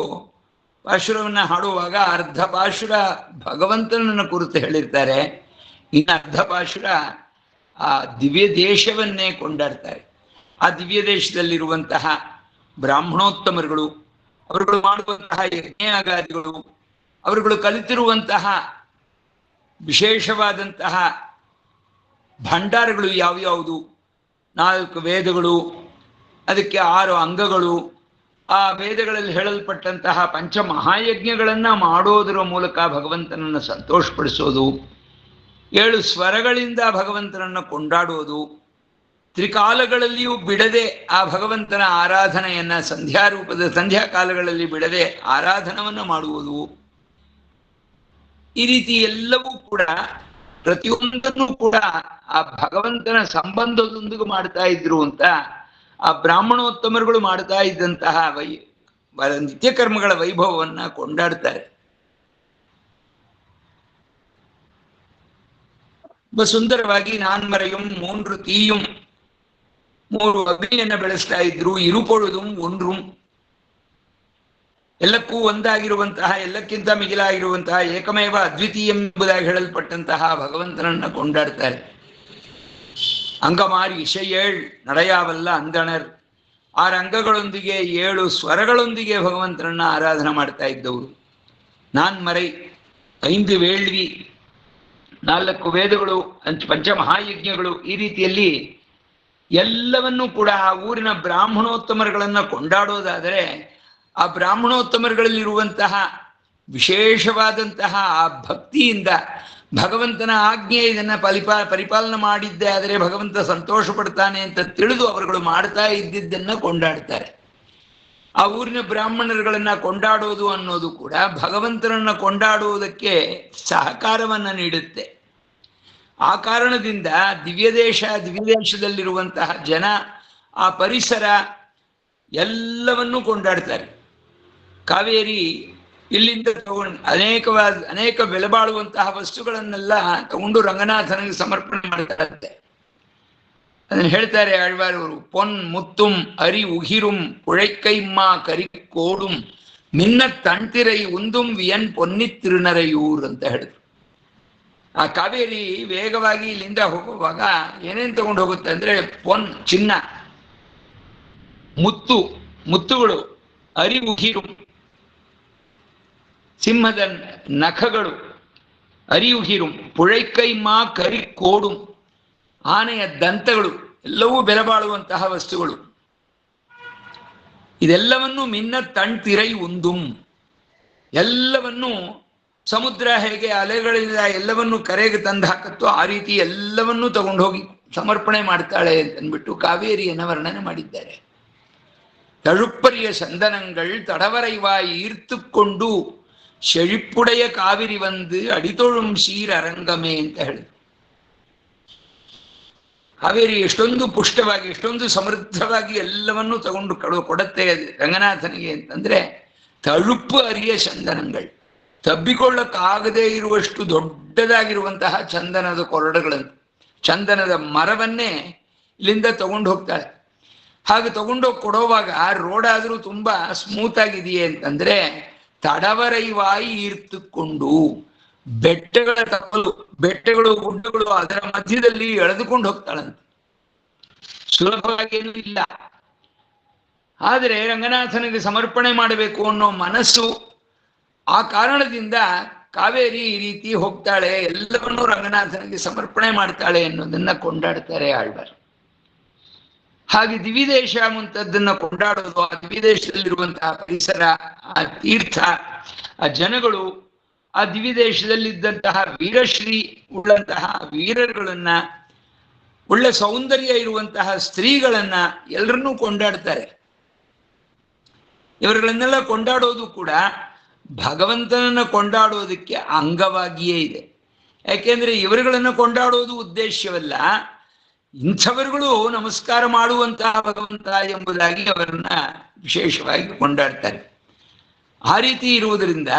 ಪಾಶುರವನ್ನು ಹಾಡುವಾಗ ಅರ್ಧ ಪಾಶುರ ಭಗವಂತನನ್ನು ಕುರಿತು ಹೇಳಿರ್ತಾರೆ, ಇನ್ನು ಅರ್ಧ ಪಾಶುರ ಆ ದಿವ್ಯ ದೇಶವನ್ನೇ ಕೊಂಡಾಡ್ತಾರೆ. ಆ ದಿವ್ಯ ದೇಶದಲ್ಲಿರುವಂತಹ ಬ್ರಾಹ್ಮಣೋತ್ತಮರುಗಳು, ಅವರುಗಳು ಮಾಡುವಂತಹ ಯಜ್ಞಯಾಗಾದಿಗಳು, ಅವರುಗಳು ಕಲಿತಿರುವಂತಹ ವಿಶೇಷವಾದಂತಹ ಭಂಡಾರಗಳು ಯಾವ್ಯಾವುದು, 4 ವೇದಗಳು, ಅದಕ್ಕೆ 6 ಅಂಗಗಳು, ಆ ವೇದಗಳಲ್ಲಿ ಹೇಳಲ್ಪಟ್ಟಂತಹ ಪಂಚಮಹಾಯಜ್ಞಗಳನ್ನ ಮಾಡೋದರ ಮೂಲಕ ಭಗವಂತನನ್ನು ಸಂತೋಷಪಡಿಸೋದು, 7 ಸ್ವರಗಳಿಂದ ಭಗವಂತನನ್ನು ಕೊಂಡಾಡುವುದು, ತ್ರಿಕಾಲಗಳಲ್ಲಿಯೂ ಬಿಡದೆ ಆ ಭಗವಂತನ ಆರಾಧನೆಯನ್ನ ಸಂಧ್ಯಾ ಕಾಲಗಳಲ್ಲಿ ಬಿಡದೆ ಆರಾಧನವನ್ನು ಮಾಡುವುದು, ಈ ರೀತಿ ಎಲ್ಲವೂ ಕೂಡ ಪ್ರತಿಯೊಂದನ್ನು ಕೂಡ ಆ ಭಗವಂತನ ಸಂಬಂಧದೊಂದಿಗೆ ಮಾಡ್ತಾ ಇದ್ರು ಅಂತ ಆ ಬ್ರಾಹ್ಮಣೋತ್ತಮರುಗಳು ಮಾಡ್ತಾ ಇದ್ದಂತಹ ನಿತ್ಯ ಕರ್ಮಗಳ ವೈಭವವನ್ನ ಕೊಂಡಾಡ್ತಾರೆ. ಸುಂದರವಾಗಿ ನಾನ್ಮರೆயும் 3 ತೀயும் 3 ಅಗ್ನಿಯನ್ನ ಬೆಳೆಸ್ತಾ ಇದ್ರು. ಇರುಪೊழுதும் ஒன்றும், ಎಲ್ಲಕ್ಕೂ ಒಂದಾಗಿರುವಂತಹ, ಎಲ್ಲಕ್ಕಿಂತ ಮಿಗಿಲಾಗಿರುವಂತಹ ಏಕಮೇವ ಅದ್ವಿತೀಯ ಎಂಬುದಾಗಿ ಹೇಳಲ್ಪಟ್ಟಂತಹ ಭಗವಂತನನ್ನ ಕೊಂಡಾಡ್ತಾರೆ. ಅಂಗಮಾರಿ ಇಶಯೇಳ್ ನಡೆಯಾವಲ್ಲ ಅಂದಣರ್, 6 ಅಂಗಗಳೊಂದಿಗೆ 7 ಸ್ವರಗಳೊಂದಿಗೆ ಭಗವಂತನನ್ನ ಆರಾಧನೆ ಮಾಡ್ತಾ ಇದ್ದವರು. ನಾನ್ಮರೈ 5 ವೇಳ್ವಿ, 4 ವೇದಗಳು, ಪಂಚಮಹಾಯಜ್ಞಗಳು, ಈ ರೀತಿಯಲ್ಲಿ ಎಲ್ಲವನ್ನೂ ಕೂಡ ಆ ಊರಿನ ಬ್ರಾಹ್ಮಣೋತ್ತಮರುಗಳನ್ನ ಕೊಂಡಾಡೋದಾದರೆ ಆ ಬ್ರಾಹ್ಮಣೋತ್ತಮರುಗಳಲ್ಲಿರುವಂತಹ ವಿಶೇಷವಾದಂತಹ ಆ ಭಕ್ತಿಯಿಂದ ಭಗವಂತನ ಆಜ್ಞೆ ಇದನ್ನ ಪರಿಪಾಲನೆ ಮಾಡಿದ್ದೆ ಆದರೆ ಭಗವಂತ ಸಂತೋಷ ಪಡ್ತಾನೆ ಅಂತ ತಿಳಿದು ಅವರುಗಳು ಮಾಡ್ತಾ ಇದ್ದಿದ್ದನ್ನ ಕೊಂಡಾಡ್ತಾರೆ. ಆ ಊರಿನ ಬ್ರಾಹ್ಮಣರುಗಳನ್ನ ಕೊಂಡಾಡೋದು ಅನ್ನೋದು ಕೂಡ ಭಗವಂತನನ್ನ ಕೊಂಡಾಡುವುದಕ್ಕೆ ಸಹಕಾರವನ್ನ ನೀಡುತ್ತೆ. ಆ ಕಾರಣದಿಂದ ದಿವ್ಯದೇಶದಲ್ಲಿರುವಂತಹ ಜನ, ಆ ಪರಿಸರ ಎಲ್ಲವನ್ನೂ ಕೊಂಡಾಡ್ತಾರೆ. ಕಾವೇರಿ ಇಲ್ಲಿಂದ ತಗೊಂಡು ಅನೇಕ ಬೆಲೆ ಬಾಳುವಂತಹ ವಸ್ತುಗಳನ್ನೆಲ್ಲ ತಗೊಂಡು ರಂಗನಾಥನಿಗೆ ಸಮರ್ಪಣೆ ಮಾಡ್ತಾರೆ. ಅದನ್ನು ಹೇಳ್ತಾರೆ ಆಳ್ವಾರವರು, ಪೊನ್ ಮುತ್ತುಂ ಅರಿ ಉಹಿರುಂ ಪುழைಕೈಮ್ಮ ಕರಿ ಕೋಡುಂ ನಿನ್ನ ತಣ್ತಿರೈ ಉಂದುಂ ವಿಯನ್ ಪೊನ್ನಿ ತಿರುನರೆಯೂರ್ ಅಂತ ಹೇಳಿದ್ರು. ಆ ಕಾವೇರಿ ವೇಗವಾಗಿ ಇಲ್ಲಿಂದ ಹೋಗುವಾಗ ಏನೇನು ತಗೊಂಡು ಹೋಗುತ್ತೆ ಅಂದ್ರೆ ಪೊನ್ ಚಿನ್ನ, ಮುತ್ತುಗಳು, ಅರಿ ಉಹಿರು ಸಿಂಹದ ನಖಗಳು, ಅರಿ ಉಹಿರು ಪುழைಕೈಮ್ಮ ಕರಿ ಕೋಡು ಆನೆಯ ದಂತಗಳು, ಎಲ್ಲವೂ ಬೆಲೆ ಬಾಳುವಂತಹ ವಸ್ತುಗಳು. ಇದೆಲ್ಲವನ್ನು ಮಿನ್ನ ತಣ್ತಿರೈ ಉಂದುಂ, ಎಲ್ಲವನ್ನು ಸಮುದ್ರ ಹೇಗೆ ಅಲೆಗಳಿಂದ ಎಲ್ಲವನ್ನು ಕರೆಗೆ ತಂದು ಹಾಕತ್ತೋ ಆ ರೀತಿ ಎಲ್ಲವನ್ನೂ ತಗೊಂಡು ಹೋಗಿ ಸಮರ್ಪಣೆ ಮಾಡ್ತಾಳೆ ಅಂತನ್ಬಿಟ್ಟು ಕಾವೇರಿಯನ್ನು ವರ್ಣನೆ ಮಾಡಿದ್ದಾರೆ. ತಳುಪ್ಪರಿಯ ಚಂದನங்கள் ತಡವರೈವಾಯಿ ಈರ್ತುಕೊಂಡು செழிப்புடைய ಕಾವಿರಿ வந்து ಅಡಿತೊಳುಂ ಸೀರ್ ಅರಂಗಮೇ ಅಂತ ಹೇಳಿದ್ರು. ಕಾವೇರಿ ಎಷ್ಟೊಂದು ಪುಷ್ಟವಾಗಿ, ಎಷ್ಟೊಂದು ಸಮೃದ್ಧವಾಗಿ ಎಲ್ಲವನ್ನೂ ತಗೊಂಡು ಕೊಡುತ್ತೆ ರಂಗನಾಥನಿಗೆ ಅಂತಂದ್ರೆ, ತಳುಪ್ಪು ಅರಿಯ ಚಂದನಗಳು, ತಬ್ಬಿಕೊಳ್ಳಕ್ಕಾಗದೇ ಇರುವಷ್ಟು ದೊಡ್ಡದಾಗಿರುವಂತಹ ಚಂದನದ ಕೊರಡುಗಳನ್ನು, ಚಂದನದ ಮರವನ್ನೇ ಇಲ್ಲಿಂದ ತಗೊಂಡು ಹೋಗ್ತಾಳೆ. ಹಾಗೆ ತಗೊಂಡೋಗಿ ಕೊಡೋವಾಗ ರೋಡಾದರೂ ತುಂಬಾ ಸ್ಮೂತ್ ಆಗಿದೆಯೇ ಅಂತಂದ್ರೆ, ತಡವರೈವಾಯಿ ಈರ್ತುಕೊಂಡು ಬೆಟ್ಟಗಳು ಗುಡ್ಡಗಳು ಅದರ ಮಧ್ಯದಲ್ಲಿ ಎಳೆದುಕೊಂಡು ಹೋಗ್ತಾಳಂತೆ. ಸುಲಭವಾಗೇನೂ ಇಲ್ಲ. ಆದರೆ ರಂಗನಾಥನಿಗೆ ಸಮರ್ಪಣೆ ಮಾಡಬೇಕು ಅನ್ನೋ ಮನಸ್ಸು, ಆ ಕಾರಣದಿಂದ ಕಾವೇರಿ ಈ ರೀತಿ ಹೋಗ್ತಾಳೆ, ಎಲ್ಲವನ್ನೂ ರಂಗನಾಥನಿಗೆ ಸಮರ್ಪಣೆ ಮಾಡ್ತಾಳೆ ಅನ್ನೋದನ್ನ ಕೊಂಡಾಡ್ತಾರೆ ಆಳ್ವಾರ್. ಹಾಗೆ ದಿವಿದೇಶ ಮುಂತದ್ದನ್ನ ಕೊಂಡಾಡೋದು, ಆ ದಿವಿದೇಶದಲ್ಲಿರುವಂತಹ ಪರಿಸರ, ಆ ತೀರ್ಥ, ಆ ಜನಗಳು, ಆ ದಿವಿದೇಶದಲ್ಲಿದ್ದಂತಹ ವೀರಶ್ರೀ ಉಳ್ಳಂತಹ ವೀರರುಗಳನ್ನ, ಒಳ್ಳೆ ಸೌಂದರ್ಯ ಇರುವಂತಹ ಸ್ತ್ರೀಗಳನ್ನ ಎಲ್ಲರನ್ನೂ ಕೊಂಡಾಡ್ತಾರೆ. ಇವರುಗಳನ್ನೆಲ್ಲ ಕೊಂಡಾಡೋದು ಕೂಡ ಭಗವಂತನನ್ನ ಕೊಂಡಾಡೋದಕ್ಕೆ ಅಂಗವಾಗಿಯೇ ಇದೆ. ಯಾಕೆಂದ್ರೆ ಇವರುಗಳನ್ನ ಕೊಂಡಾಡೋದು ಉದ್ದೇಶವಲ್ಲ, ಇಂಥವರುಗಳು ನಮಸ್ಕಾರ ಮಾಡುವಂತಹ ಭಗವಂತ ಎಂಬುದಾಗಿ ಅವರನ್ನ ವಿಶೇಷವಾಗಿ ಕೊಂಡಾಡ್ತಾರೆ. ಆ ರೀತಿ ಇರುವುದರಿಂದ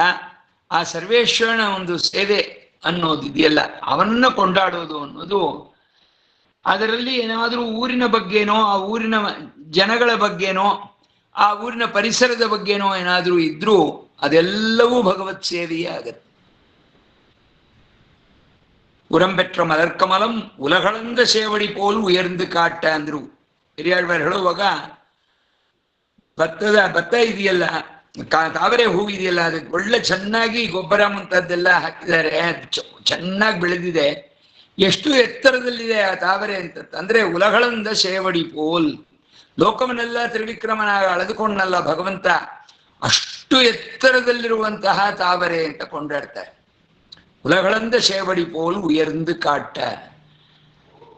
ಆ ಸರ್ವೇಶ್ವರನ ಒಂದು ಸೇವೆ ಅನ್ನೋದು ಇದೆಯಲ್ಲ, ಅವನ್ನ ಕೊಂಡಾಡೋದು ಅನ್ನೋದು, ಅದರಲ್ಲಿ ಏನಾದರೂ ಊರಿನ ಬಗ್ಗೆನೋ, ಆ ಊರಿನ ಜನಗಳ ಬಗ್ಗೆನೋ, ಆ ಊರಿನ ಪರಿಸರದ ಬಗ್ಗೆನೋ ಏನಾದರೂ ಇದ್ರೂ ಅದೆಲ್ಲವೂ ಭಗವತ್ ಸೇವೆಯೇ ಆಗತ್ತೆ. புறம்பெற்ற மலர்க்கமலம் உலகளந்த சேவடி போல் ಉಯர்ந்து ಕಾಟ ಅಂದ್ರು. ಹಿರಿಯಾಳ್ವಾರು ಹೇಳುವಾಗ ಭತ್ತ ಇದೆಯಲ್ಲ, ತಾವರೆ ಹೂ ಇದೆಯಲ್ಲ, ಅದಕ್ಕೆ ಒಳ್ಳೆ ಚೆನ್ನಾಗಿ ಗೊಬ್ಬರ ಮುಂತಾದ್ದೆಲ್ಲ ಹಾಕಿದ್ದಾರೆ, ಚೆನ್ನಾಗಿ ಬೆಳೆದಿದೆ. ಎಷ್ಟು ಎತ್ತರದಲ್ಲಿದೆ ಆ ತಾವರೆ ಅಂತ ಅಂದ್ರೆ ಉಲಗಳಂದ ಸೇವಡಿ ಪೋಲ್, ಲೋಕವನ್ನೆಲ್ಲ ತ್ರಿವಿಕ್ರಮನಾಗ ಅಳೆದುಕೊಂಡಲ್ಲ ಭಗವಂತ, ಅಷ್ಟು ಎತ್ತರದಲ್ಲಿರುವಂತಹ ತಾವರೆ ಅಂತ ಕೊಂಡಾಡ್ತಾರೆ. ಉಲಗಳಂದ ಸೇವಡಿ ಪೋಲ್ ಉಯರ್ந்து ಕಾಟ.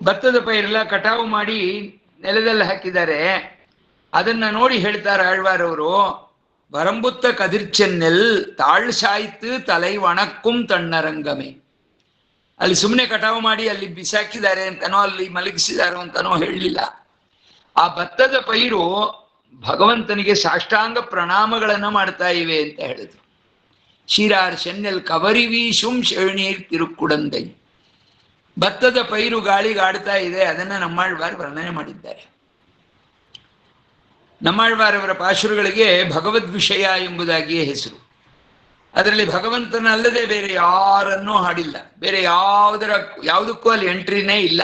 ಭತ್ತದ ಪೈರೆಲ್ಲ ಕಟಾವು ಮಾಡಿ ನೆಲದಲ್ಲಿ ಹಾಕಿದ್ದಾರೆ. ಅದನ್ನ ನೋಡಿ ಹೇಳ್ತಾರೆ ಆಳ್ವಾರವರು, வரம்புத்த கதிர்ச்சென்னல் ತಾಳ್ ಸಾಯ್ತು ತಲೈ ಒಣಕ್ಕುಂ ತಣ್ಣರಂಗಮೆ. ಅಲ್ಲಿ ಸುಮ್ಮನೆ ಕಟಾವು ಮಾಡಿ ಅಲ್ಲಿ ಬಿಸಾಕಿದ್ದಾರೆ ಅಂತನೋ ಅಲ್ಲಿ ಮಲಗಿಸಿದಾರೋ ಅಂತನೋ ಹೇಳಲಿಲ್ಲ. ಆ ಭತ್ತದ ಪೈರು ಭಗವಂತನಿಗೆ ಸಾಷ್ಟಾಂಗ ಪ್ರಣಾಮಗಳನ್ನ ಮಾಡ್ತಾ ಇವೆ ಅಂತ ಹೇಳಿದ್ರು. ಶಿರಾರ್ ಶೆನ್ನೆಲ್ ಕವರಿ ವೀಶುಂ ಶೇಣೀರ್ ತಿರುಕುಡಂದೈ. ಭತ್ತದ ಪೈರು ಗಾಳಿಗೆ ಆಡ್ತಾ ಇದೆ, ಅದನ್ನ ನಮ್ಮಾಳ್ವಾರ್ ವರ್ಣನೆ ಮಾಡಿದ್ದಾರೆ. ನಮ್ಮಾಳ್ವಾರವರ ಪಾಶುರುಗಳಿಗೆ ಭಗವದ್ ವಿಷಯ ಎಂಬುದಾಗಿಯೇ ಹೆಸರು. ಅದರಲ್ಲಿ ಭಗವಂತನಲ್ಲದೆ ಬೇರೆ ಯಾರನ್ನೂ ಹಾಡಿಲ್ಲ, ಬೇರೆ ಯಾವುದಕ್ಕೂ ಅಲ್ಲಿ ಎಂಟ್ರಿನೇ ಇಲ್ಲ.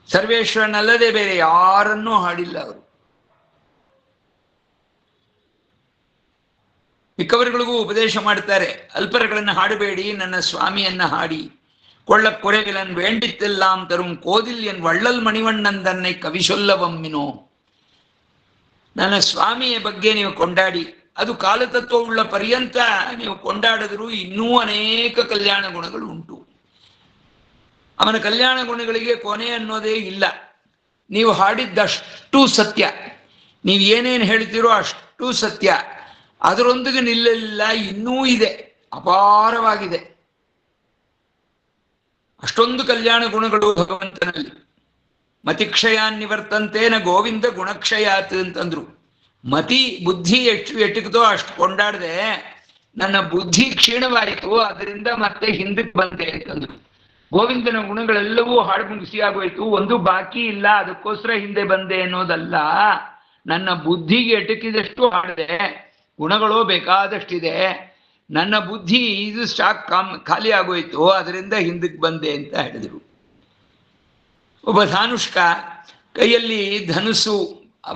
ಸರ್ವೇಶ್ವರನಲ್ಲದೆ ಬೇರೆ ಯಾರನ್ನೂ ಹಾಡಿಲ್ಲ ಅವರು. ಮಿಕ್ಕವರುಗಳಿಗೂ ಉಪದೇಶ ಮಾಡ್ತಾರೆ, ಅಲ್ಪರಗಳನ್ನು ಹಾಡಬೇಡಿ, ನನ್ನ ಸ್ವಾಮಿಯನ್ನ ಹಾಡಿ. ಕೊಳ್ಳ ಕುರೆವಿಲನ್ ವೇಂಡಿತ್ತೆಲ್ಲಾಂ ತರುಂ ಕೋದಿಲ್ ಎನ್ ವಳ್ಳಲ್ ಮಣಿವಣ್ಣಂದನ್ನೇ ಕವಿಸೊಲ್ಲವಮ್ಮಿನೋ. ನನ್ನ ಸ್ವಾಮಿಯ ಬಗ್ಗೆ ನೀವು ಕೊಂಡಾಡಿ, ಅದು ಕಾಲತತ್ವವುಳ್ಳ ಪರ್ಯಂತ ನೀವು ಕೊಂಡಾಡಿದ್ರು ಇನ್ನೂ ಅನೇಕ ಕಲ್ಯಾಣ ಗುಣಗಳು ಉಂಟು. ಅವನ ಕಲ್ಯಾಣ ಗುಣಗಳಿಗೆ ಕೊನೆ ಅನ್ನೋದೇ ಇಲ್ಲ. ನೀವು ಹಾಡಿದ್ದಷ್ಟು ಸತ್ಯ, ನೀವು ಏನೇನು ಹೇಳ್ತೀರೋ ಅಷ್ಟು ಸತ್ಯ. ಅದರೊಂದಿಗೆ ನಿಲ್ಲಲಿಲ್ಲ, ಇನ್ನೂ ಇದೆ, ಅಪಾರವಾಗಿದೆ. ಅಷ್ಟೊಂದು ಕಲ್ಯಾಣ ಗುಣಗಳು ಭಗವಂತನಲ್ಲಿ. ಮತಿಕ್ಷಯಾನ್ ನಿವರ್ತಂತೇನ ಗೋವಿಂದ ಗುಣಕ್ಷಯಾತ್ ಅಂತಂದ್ರು. ಮತಿ ಬುದ್ಧಿ ಎಷ್ಟು ಎಟಕ್ತೋ ಅಷ್ಟು ಕೊಂಡಾಡದೆ ನನ್ನ ಬುದ್ಧಿ ಕ್ಷೀಣವಾಯಿತು, ಅದರಿಂದ ಮತ್ತೆ ಹಿಂದಕ್ಕೆ ಬಂದೆ ಅಂತಂದ್ರು. ಗೋವಿಂದನ ಗುಣಗಳೆಲ್ಲವೂ ಹಾಡು ಮುಗಿಸಿ ಆಗೋಯ್ತು, ಒಂದು ಬಾಕಿ ಇಲ್ಲ, ಅದಕ್ಕೋಸ್ಕರ ಹಿಂದೆ ಬಂದೆ ಅನ್ನೋದಲ್ಲ. ನನ್ನ ಬುದ್ಧಿಗೆ ಎಟಕಿದಷ್ಟು ಹಾಡಿದೆ, ಗುಣಗಳು ಬೇಕಾದಷ್ಟಿದೆ, ನನ್ನ ಬುದ್ಧಿ ಇದು ಸ್ಟಾಕ್ ಖಾಲಿ ಆಗೋಯ್ತು, ಅದರಿಂದ ಹಿಂದಕ್ಕೆ ಬಂದೆ ಅಂತ ಹೇಳಿದರು. ಒಬ್ಬ ಧಾನುಷ್ಕ ಕೈಯಲ್ಲಿ ಧನುಸ್ಸು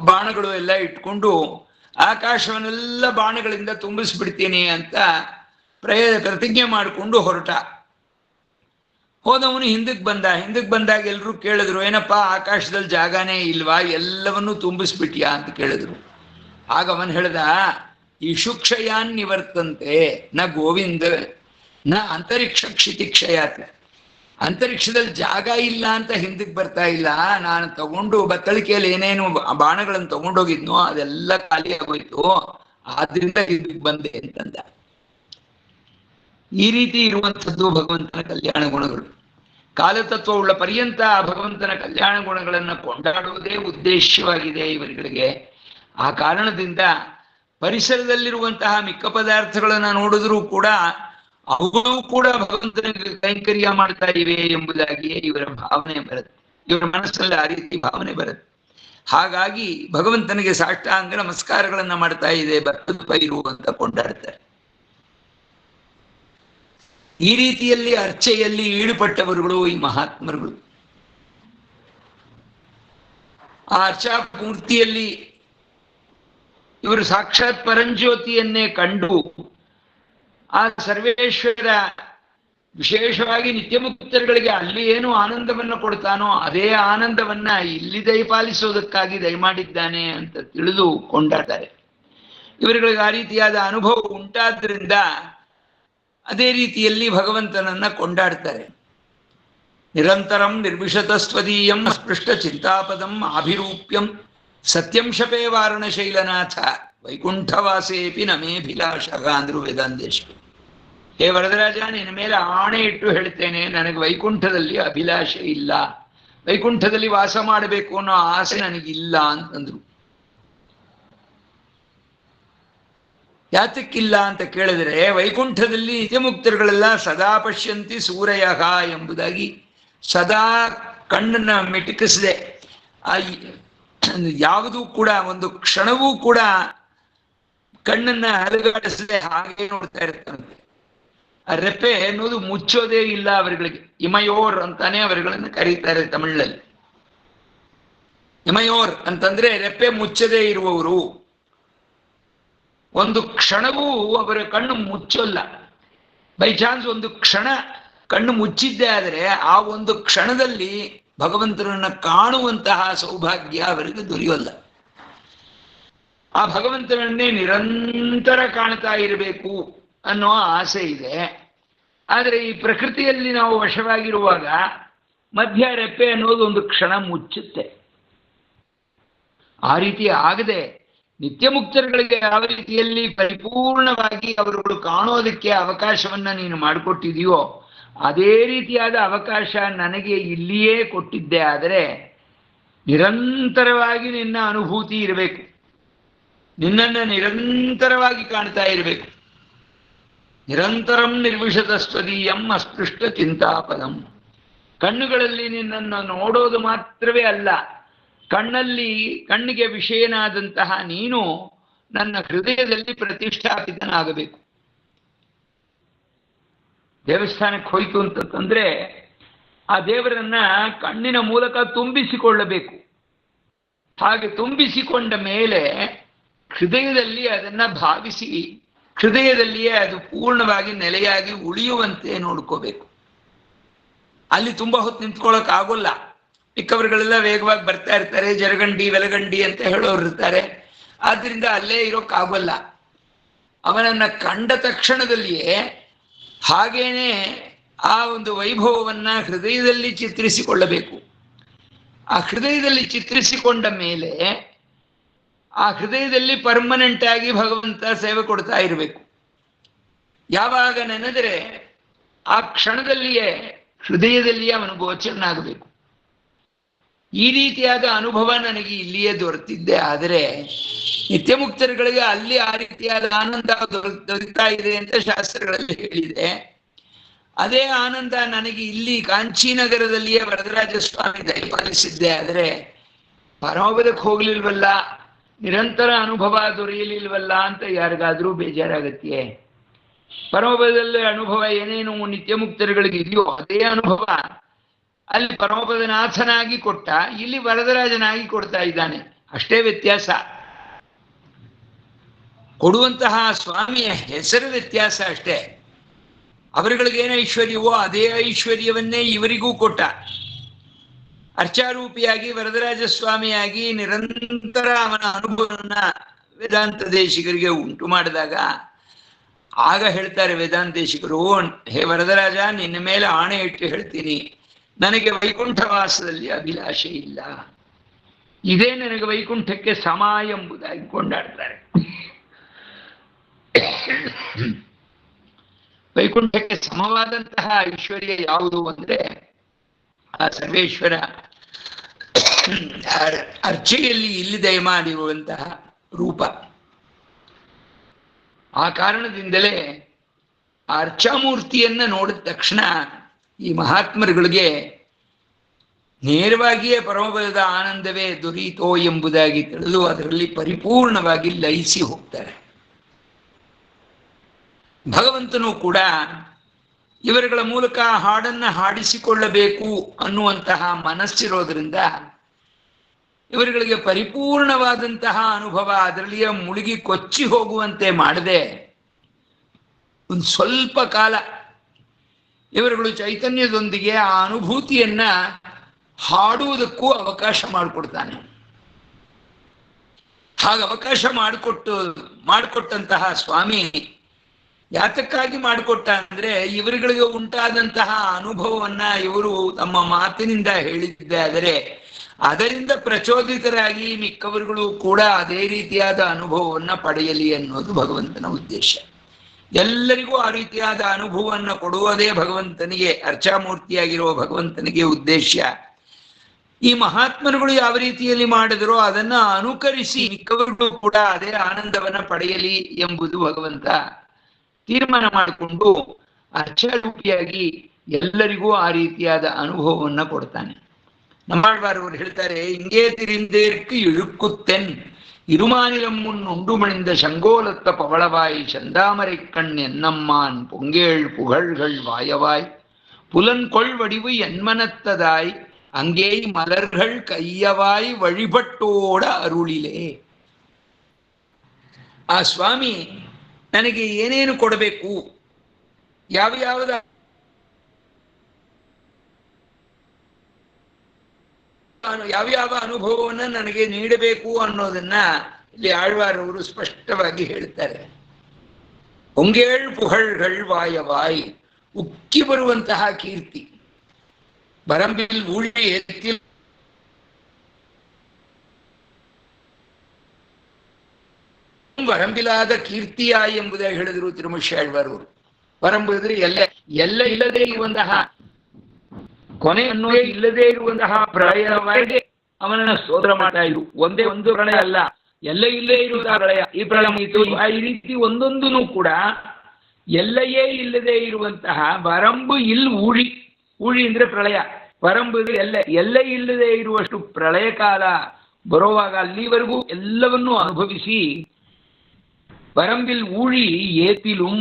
ಬಾಣಗಳು ಎಲ್ಲ ಇಟ್ಕೊಂಡು ಆಕಾಶವನ್ನೆಲ್ಲ ಬಾಣಗಳಿಂದ ತುಂಬಿಸ್ಬಿಡ್ತೀನಿ ಅಂತ ಪ್ರತಿಜ್ಞೆ ಮಾಡಿಕೊಂಡು ಹೊರಟ. ಹೋದವನು ಹಿಂದಕ್ಕೆ ಬಂದಾಗ ಎಲ್ಲರೂ ಕೇಳಿದ್ರು, ಏನಪ್ಪ ಆಕಾಶದಲ್ಲಿ ಜಾಗನೇ ಇಲ್ವಾ, ಎಲ್ಲವನ್ನೂ ತುಂಬಿಸ್ಬಿಟ್ಯಾ ಅಂತ ಕೇಳಿದ್ರು. ಆಗ ಅವನು ಹೇಳ್ದ, ಈ ಶುಕ್ಷಯಾನ್ ನಿವರ್ತಂತೆ ನ ಗೋವಿಂದ ನ ಅಂತರಿಕ್ಷ ಕ್ಷಿತಿಕ್ಷಯಾತ್. ಅಂತರಿಕ್ಷದಲ್ಲಿ ಜಾಗ ಇಲ್ಲ ಅಂತ ಹಿಂದಕ್ಕೆ ಬರ್ತಾ ಇಲ್ಲ, ನಾನು ತಗೊಂಡು ಬತ್ತಳಿಕೆಯಲ್ಲಿ ಏನೇನು ಬಾಣಗಳನ್ನು ತಗೊಂಡೋಗಿದ್ನೋ ಅದೆಲ್ಲ ಖಾಲಿ ಆಗೋಯ್ತು, ಆದ್ರಿಂದ ಹಿಂದಕ್ಕೆ ಬಂದೆ ಅಂತಂದ. ಈ ರೀತಿ ಇರುವಂಥದ್ದು ಭಗವಂತನ ಕಲ್ಯಾಣ ಗುಣಗಳು. ಕಾಲತತ್ವವುಳ್ಳ ಪರ್ಯಂತ ಭಗವಂತನ ಕಲ್ಯಾಣ ಗುಣಗಳನ್ನು ಕೊಂಡಾಡುವುದೇ ಉದ್ದೇಶವಾಗಿದೆ ಇವರುಗಳಿಗೆ. ಆ ಕಾರಣದಿಂದ ಪರಿಸರದಲ್ಲಿರುವಂತಹ ಮಿಕ್ಕ ಪದಾರ್ಥಗಳನ್ನು ನೋಡಿದ್ರೂ ಕೂಡ ಅವುಗಳು ಕೂಡ ಭಗವಂತನಿಗೆ ಕೈಂಕರ್ಯ ಮಾಡ್ತಾ ಇವೆ ಎಂಬುದಾಗಿಯೇ ಇವರ ಭಾವನೆ ಬರುತ್ತೆ, ಇವರ ಮನಸ್ಸಲ್ಲಿ ಆ ರೀತಿ ಭಾವನೆ ಬರುತ್ತೆ. ಹಾಗಾಗಿ ಭಗವಂತನಿಗೆ ಸಾಷ್ಟಾಂಗ ನಮಸ್ಕಾರಗಳನ್ನ ಮಾಡ್ತಾ ಇದೆ ಭತ್ತದ ಪೈರು ಅಂತ ಕೊಂಡಾಡ್ತಾರೆ. ಈ ರೀತಿಯಲ್ಲಿ ಅರ್ಚೆಯಲ್ಲಿ ಈಡುಪಟ್ಟವರುಗಳು ಈ ಮಹಾತ್ಮರುಗಳು. ಆ ಅರ್ಚಾ ಮೂರ್ತಿಯಲ್ಲಿ ಇವರು ಸಾಕ್ಷಾತ್ ಪರಂಜ್ಯೋತಿಯನ್ನೇ ಕಂಡು ಆ ಸರ್ವೇಶ್ವರ ವಿಶೇಷವಾಗಿ ನಿತ್ಯಮುಕ್ತರುಗಳಿಗೆ ಅಲ್ಲಿ ಏನು ಆನಂದವನ್ನು ಕೊಡ್ತಾನೋ ಅದೇ ಆನಂದವನ್ನ ಇಲ್ಲಿ ದಯಪಾಲಿಸೋದಕ್ಕಾಗಿ ದಯಮಾಡಿದ್ದಾನೆ ಅಂತ ತಿಳಿದು ಕೊಂಡಾಡ್ತಾರೆ. ಇವರುಗಳಿಗೆ ಆ ರೀತಿಯಾದ ಅನುಭವ ಉಂಟಾದ್ರಿಂದ ಅದೇ ರೀತಿಯಲ್ಲಿ ಭಗವಂತನನ್ನ ಕೊಂಡಾಡ್ತಾರೆ. ನಿರಂತರಂ ನಿರ್ವಿಶತಸ್ವದೀಯಂ ಸ್ಪೃಷ್ಟ ಚಿಂತಾಪದಂ ಅಭಿರೂಪ್ಯಂ ಸತ್ಯಂ ಶಪೇ ವಾರಣಶೈಲನಾಥ ವೈಕುಂಠವಾಸೇಪಿ ನಮೇಭಿಲಾಷಗ ಅಂದ್ರು ವೇದಾಂತೇಶ್ವರಿ. ಹೇ ವರದರಾಜ, ನಿನ್ನ ಮೇಲೆ ಆಣೆ ಇಟ್ಟು ಹೇಳ್ತೇನೆ, ನನಗೆ ವೈಕುಂಠದಲ್ಲಿ ಅಭಿಲಾಷೆ ಇಲ್ಲ, ವೈಕುಂಠದಲ್ಲಿ ವಾಸ ಮಾಡಬೇಕು ಅನ್ನೋ ಆಸೆ ನನಗಿಲ್ಲ ಅಂತಂದ್ರು. ಯಾತಕ್ಕಿಲ್ಲ ಅಂತ ಕೇಳಿದ್ರೆ, ವೈಕುಂಠದಲ್ಲಿ ನಿತ್ಯಮುಕ್ತರುಗಳೆಲ್ಲ ಸದಾ ಪಶ್ಯಂತಿ ಸೂರಯಃ ಎಂಬುದಾಗಿ ಸದಾ ಕಣ್ಣನ್ನ ಮಿಟುಕಿಸದೆ, ಆ ಯಾವುದೂ ಕೂಡ ಒಂದು ಕ್ಷಣವೂ ಕೂಡ ಕಣ್ಣನ್ನ ಅಲುಗಾಡಿಸದೆ ಹಾಗೆ ನೋಡ್ತಾ ಇರ್ತಾನೆ. ಆ ರೆಪ್ಪೆ ಅನ್ನೋದು ಮುಚ್ಚೋದೇ ಇಲ್ಲ ಅವರುಗಳಿಗೆ. ಇಮಯೋರ್ ಅಂತಾನೆ ಅವರುಗಳನ್ನು ಕರೀತಾರೆ ತಮಿಳಿನಲ್ಲಿ. ಇಮಯೋರ್ ಅಂತಂದ್ರೆ ರೆಪ್ಪೆ ಮುಚ್ಚದೇ ಇರುವವರು. ಒಂದು ಕ್ಷಣವೂ ಅವರ ಕಣ್ಣು ಮುಚ್ಚೋಲ್ಲ. ಬೈ ಚಾನ್ಸ್ ಒಂದು ಕ್ಷಣ ಕಣ್ಣು ಮುಚ್ಚಿದ್ದೇ ಆದರೆ ಆ ಒಂದು ಕ್ಷಣದಲ್ಲಿ ಭಗವಂತನನ್ನ ಕಾಣುವಂತಹ ಸೌಭಾಗ್ಯ ಅವರಿಗೆ ದೊರೆಯೋಲ್ಲ. ಆ ಭಗವಂತನನ್ನೇ ನಿರಂತರ ಕಾಣ್ತಾ ಇರಬೇಕು ಅನ್ನೋ ಆಸೆ ಇದೆ. ಆದರೆ ಈ ಪ್ರಕೃತಿಯಲ್ಲಿ ನಾವು ವಶವಾಗಿರುವಾಗ ಮಧ್ಯ ರೆಪ್ಪೆ ಅನ್ನೋದು ಒಂದು ಕ್ಷಣ ಮುಚ್ಚುತ್ತೆ. ಆ ರೀತಿ ಆಗದೆ ನಿತ್ಯ ಮುಕ್ತರುಗಳಿಗೆ ಯಾವ ರೀತಿಯಲ್ಲಿ ಪರಿಪೂರ್ಣವಾಗಿ ಅವರುಗಳು ಕಾಣೋದಕ್ಕೆ ಅವಕಾಶವನ್ನ ನೀನು ಮಾಡಿಕೊಟ್ಟಿದೆಯೋ ಅದೇ ರೀತಿಯಾದ ಅವಕಾಶ ನನಗೆ ಇಲ್ಲಿಯೇ ಕೊಟ್ಟಿದ್ದೆ. ಆದರೆ ನಿರಂತರವಾಗಿ ನಿನ್ನ ಅನುಭೂತಿ ಇರಬೇಕು, ನಿನ್ನನ್ನು ನಿರಂತರವಾಗಿ ಕಾಣ್ತಾ ಇರಬೇಕು. ನಿರಂತರಂ ನಿರ್ವಿಷದ ಸ್ವದೀಯಂ ಅಸ್ಪೃಷ್ಟ ಚಿಂತಾಪದಂ. ಕಣ್ಣುಗಳಲ್ಲಿ ನಿನ್ನನ್ನು ನೋಡೋದು ಮಾತ್ರವೇ ಅಲ್ಲ, ಕಣ್ಣಿಗೆ ವಿಷಯನಾದಂತಹ ನೀನು ನನ್ನ ಹೃದಯದಲ್ಲಿ ಪ್ರತಿಷ್ಠಾಪಿತನಾಗಬೇಕು. ದೇವಸ್ಥಾನಕ್ಕೆ ಹೋಯ್ತು ಅಂತಂದ್ರೆ ಆ ದೇವರನ್ನ ಕಣ್ಣಿನ ಮೂಲಕ ತುಂಬಿಸಿಕೊಳ್ಳಬೇಕು. ಹಾಗೆ ತುಂಬಿಸಿಕೊಂಡ ಮೇಲೆ ಹೃದಯದಲ್ಲಿ ಅದನ್ನ ಭಾವಿಸಿ ಹೃದಯದಲ್ಲಿಯೇ ಅದು ಪೂರ್ಣವಾಗಿ ನೆಲೆಯಾಗಿ ಉಳಿಯುವಂತೆ ನೋಡ್ಕೋಬೇಕು. ಅಲ್ಲಿ ತುಂಬಾ ಹೊತ್ತು ನಿಂತ್ಕೊಳ್ಳೋಕೆ ಆಗೋಲ್ಲ. ಮಿಕ್ಕವರುಗಳೆಲ್ಲ ವೇಗವಾಗಿ ಬರ್ತಾ ಇರ್ತಾರೆ, ಜರಗಂಡಿ ವೆಲಗಂಡಿ ಅಂತ ಹೇಳೋರು ಇರ್ತಾರೆ. ಆದ್ರಿಂದ ಅಲ್ಲೇ ಇರೋಕ್ಕಾಗೋಲ್ಲ. ಅವನನ್ನ ಕಂಡ ತಕ್ಷಣದಲ್ಲಿಯೇ ಹಾಗೇನೆ ಆ ಒಂದು ವೈಭವವನ್ನ ಹೃದಯದಲ್ಲಿ ಚಿತ್ರಿಸಿಕೊಳ್ಳಬೇಕು. ಆ ಹೃದಯದಲ್ಲಿ ಚಿತ್ರಿಸಿಕೊಂಡ ಮೇಲೆ ಆ ಹೃದಯದಲ್ಲಿ ಪರ್ಮನೆಂಟ್ ಆಗಿ ಭಗವಂತ ಸೇವೆ ಕೊಡ್ತಾ ಇರಬೇಕು. ಯಾವಾಗ ನೆನೆದರೆ ಆ ಕ್ಷಣದಲ್ಲಿಯೇ ಹೃದಯದಲ್ಲಿಯೇ ಅವನು ಗೋಚರನಾಗಬೇಕು. ಈ ರೀತಿಯಾದ ಅನುಭವ ನನಗೆ ಇಲ್ಲಿಯೇ ದೊರೆತಿದ್ದೆ. ಆದರೆ ನಿತ್ಯ ಮುಕ್ತರುಗಳಿಗೆ ಅಲ್ಲಿ ಆ ರೀತಿಯಾದ ಆನಂದ ದೊರೆತಾ ಇದೆ ಅಂತ ಶಾಸ್ತ್ರಗಳಲ್ಲಿ ಹೇಳಿದೆ. ಅದೇ ಆನಂದ ನನಗೆ ಇಲ್ಲಿ ಕಾಂಚೀನಗರದಲ್ಲಿಯೇ ವರದರಾಜ ಸ್ವಾಮಿ ದಯಪಾಲಿಸಿದ್ದೆ. ಆದರೆ ಪರಮಪದಕ್ಕೆ ಹೋಗ್ಲಿಲ್ವಲ್ಲ, ನಿರಂತರ ಅನುಭವ ದೊರೆಯಲಿಲ್ವಲ್ಲ ಅಂತ ಯಾರಿಗಾದ್ರೂ ಬೇಜಾರಾಗತ್ತೆ. ಪರಮಪದದಲ್ಲಿ ಅನುಭವ ಏನೇನು ನಿತ್ಯ ಮುಕ್ತರುಗಳಿಗೆ ಇದೆಯೋ ಅದೇ ಅನುಭವ ಅಲ್ಲಿ ಪರಮಪದನಾಥನಾಗಿ ಕೊಟ್ಟ, ಇಲ್ಲಿ ವರದರಾಜನಾಗಿ ಕೊಡ್ತಾ ಇದ್ದಾನೆ. ಅಷ್ಟೇ ವ್ಯತ್ಯಾಸ. ಕೊಡುವಂತಹ ಸ್ವಾಮಿಯ ಹೆಸರು ವ್ಯತ್ಯಾಸ ಅಷ್ಟೇ. ಅವರುಗಳಿಗೇನು ಐಶ್ವರ್ಯವೋ ಅದೇ ಐಶ್ವರ್ಯವನ್ನೇ ಇವರಿಗೂ ಕೊಟ್ಟ. ಅರ್ಚಾರೂಪಿಯಾಗಿ ವರದರಾಜ ಸ್ವಾಮಿಯಾಗಿ ನಿರಂತರ ಅವನ ಅನುಭವವನ್ನ ವೇದಾಂತ ದೇಶಿಕರಿಗೆ ಉಂಟು ಮಾಡಿದಾಗ ಆಗ ಹೇಳ್ತಾರೆ ವೇದಾಂತ ದೇಶಿಕರು, ಹೇ ವರದರಾಜ, ನಿನ್ನ ಮೇಲೆ ಆಣೆ ಇಟ್ಟು ಹೇಳ್ತೀನಿ, ನನಗೆ ವೈಕುಂಠವಾಸದಲ್ಲಿ ಅಭಿಲಾಷೆ ಇಲ್ಲ. ಇದೇ ನನಗೆ ವೈಕುಂಠಕ್ಕೆ ಸಮ ಎಂಬುದಾಗಿ ಕೊಂಡಾಡ್ತಾರೆ. ವೈಕುಂಠಕ್ಕೆ ಸಮವಾದಂತಹ ಐಶ್ವರ್ಯ ಯಾವುದು ಅಂದ್ರೆ ಆ ಸರ್ವೇಶ್ವರ ಅರ್ಚೆಯಲ್ಲಿ ಇಲ್ಲಿ ದಯಮಾಡಿರುವಂತಹ ರೂಪ. ಆ ಕಾರಣದಿಂದಲೇ ಆ ಅರ್ಚಾಮೂರ್ತಿಯನ್ನ ನೋಡಿದ ತಕ್ಷಣ ಈ ಮಹಾತ್ಮರುಗಳಿಗೆ ನೇರವಾಗಿಯೇ ಪರಮಪದದ ಆನಂದವೇ ದೊರೀತೋ ಎಂಬುದಾಗಿ ತಿಳಿದು ಅದರಲ್ಲಿ ಪರಿಪೂರ್ಣವಾಗಿ ಲಯಿಸಿ ಹೋಗ್ತಾರೆ. ಭಗವಂತನು ಕೂಡ ಇವರುಗಳ ಮೂಲಕ ಹಾಡನ್ನ ಹಾಡಿಸಿಕೊಳ್ಳಬೇಕು ಅನ್ನುವಂತಹ ಮನಸ್ಸಿರೋದ್ರಿಂದ ಇವರುಗಳಿಗೆ ಪರಿಪೂರ್ಣವಾದಂತಹ ಅನುಭವ ಅದರಲ್ಲಿಯೇ ಮುಳುಗಿ ಕೊಚ್ಚಿ ಹೋಗುವಂತೆ ಮಾಡದೆ ಒಂದು ಸ್ವಲ್ಪ ಕಾಲ ಇವರುಗಳು ಚೈತನ್ಯದೊಂದಿಗೆ ಆ ಅನುಭೂತಿಯನ್ನ ಹಾಡುವುದಕ್ಕೂ ಅವಕಾಶ ಮಾಡಿಕೊಡ್ತಾನೆ. ಹಾಗೆ ಅವಕಾಶ ಮಾಡಿಕೊಟ್ಟಂತಹ ಸ್ವಾಮಿ ಯಾತಕ್ಕಾಗಿ ಮಾಡಿಕೊಟ್ಟ ಅಂದ್ರೆ ಇವರುಗಳಿಗೆ ಉಂಟಾದಂತಹ ಅನುಭವವನ್ನ ಇವರು ತಮ್ಮ ಮಾತಿನಿಂದ ಹೇಳಿದ್ದೆ. ಆದರೆ ಅದರಿಂದ ಪ್ರಚೋದಿತರಾಗಿ ಮಿಕ್ಕವರುಗಳು ಕೂಡ ಅದೇ ರೀತಿಯಾದ ಅನುಭವವನ್ನ ಪಡೆಯಲಿ ಅನ್ನೋದು ಭಗವಂತನ ಉದ್ದೇಶ. ಎಲ್ಲರಿಗೂ ಆ ರೀತಿಯಾದ ಅನುಭವವನ್ನು ಕೊಡುವುದೇ ಭಗವಂತನಿಗೆ, ಅರ್ಚಾಮೂರ್ತಿಯಾಗಿರುವ ಭಗವಂತನಿಗೆ ಉದ್ದೇಶ. ಈ ಮಹಾತ್ಮರುಗಳು ಯಾವ ರೀತಿಯಲ್ಲಿ ಮಾಡಿದರೋ ಅದನ್ನ ಅನುಕರಿಸಿ ಮಿಕ್ಕವರಿಗೂ ಕೂಡ ಅದೇ ಆನಂದವನ್ನ ಪಡೆಯಲಿ ಎಂಬುದು ಭಗವಂತ ತೀರ್ಮಾನ ಮಾಡಿಕೊಂಡು ಅರ್ಚಾರೂಪಿಯಾಗಿ ಎಲ್ಲರಿಗೂ ಆ ರೀತಿಯಾದ ಅನುಭವವನ್ನ ಕೊಡ್ತಾನೆ. ನಮ್ಮಾಳ್ವಾರವರು ಹೇಳ್ತಾರೆ, ಹಿಂಗೇ ತಿರಿಂದೇರ್ಕು ಇಳುಕುತ್ತೆನ್ இருமாநிலம் முன் உண்டுமணிந்த சங்கோலத்த பவளவாய் செந்தாமரை கண் என்னம்மான் பொங்கேள் புகழ்கள் வாயவாய் புலன்கொள் வடிவு என்மனத்ததாய் அங்கே மலர்கள் கையவாய் வழிபட்டோட ಅರುಳಿಲೆ. ಆ ಸ್ವಾಮಿ ನನಗೆ ಏನೇನು ಕೊಡಬೇಕು, ಯಾವ್ಯಾವ ಅನುಭವವನ್ನು ನನಗೆ ನೀಡಬೇಕು ಅನ್ನೋದನ್ನ ಇಲ್ಲಿ ಆಳ್ವಾರವರು ಸ್ಪಷ್ಟವಾಗಿ ಹೇಳ್ತಾರೆ. ಹೊಂಗೇಳ್ ಪುಗಳ್ಗಳ್ ವಾಯವಾಯ್, ಉಕ್ಕಿ ಬರುವಂತಹ ಕೀರ್ತಿ, ಬರಂಬಿಲ್ ಊಳಿ ಎತ್ತಿ ವರಂಬಿಲಾದ ಕೀರ್ತಿಯ ಎಂಬುದಾಗಿ ಹೇಳಿದರು ತಿರುಮುಷಾಳ್ವಾರವರು. ವರಂಬು ಅಂದ್ರೆ ಎಲ್ಲ ಇಲ್ಲದೆ ಇರುವಂತಹ, ಕೊನೆ ಅನ್ನೋದೇ ಇಲ್ಲದೆ ಇರುವಂತಹ ಪ್ರಳಯವಾಗಿ ಅವನನ್ನ ಸ್ತೋತ್ರ ಮಾಡ್ತಾ ಇದ್ರು. ಒಂದೇ ಒಂದು ಪ್ರಳಯ ಅಲ್ಲ, ಎಲ್ಲ ಇಲ್ಲೇ ಇರುವಂತಹ ಪ್ರಳಯ. ಈ ಪ್ರಳಯ ಮುಗಿತು. ಈ ರೀತಿ ಒಂದೊಂದೂ ಕೂಡ ಎಲ್ಲಯೇ ಇಲ್ಲದೆ ಇರುವಂತಹ ವರಂಬು ಊಳಿ ಅಂದ್ರೆ ಪ್ರಳಯ, ವರಂಬು ಎಲ್ಲ ಇಲ್ಲದೆ ಇರುವಷ್ಟು ಪ್ರಳಯ ಕಾಲ ಬರುವಾಗ ಅಲ್ಲಿವರೆಗೂ ಎಲ್ಲವನ್ನೂ ಅನುಭವಿಸಿ ವರಂಬಿಲ್ ಊಳಿ ಏತಿಲುಂ,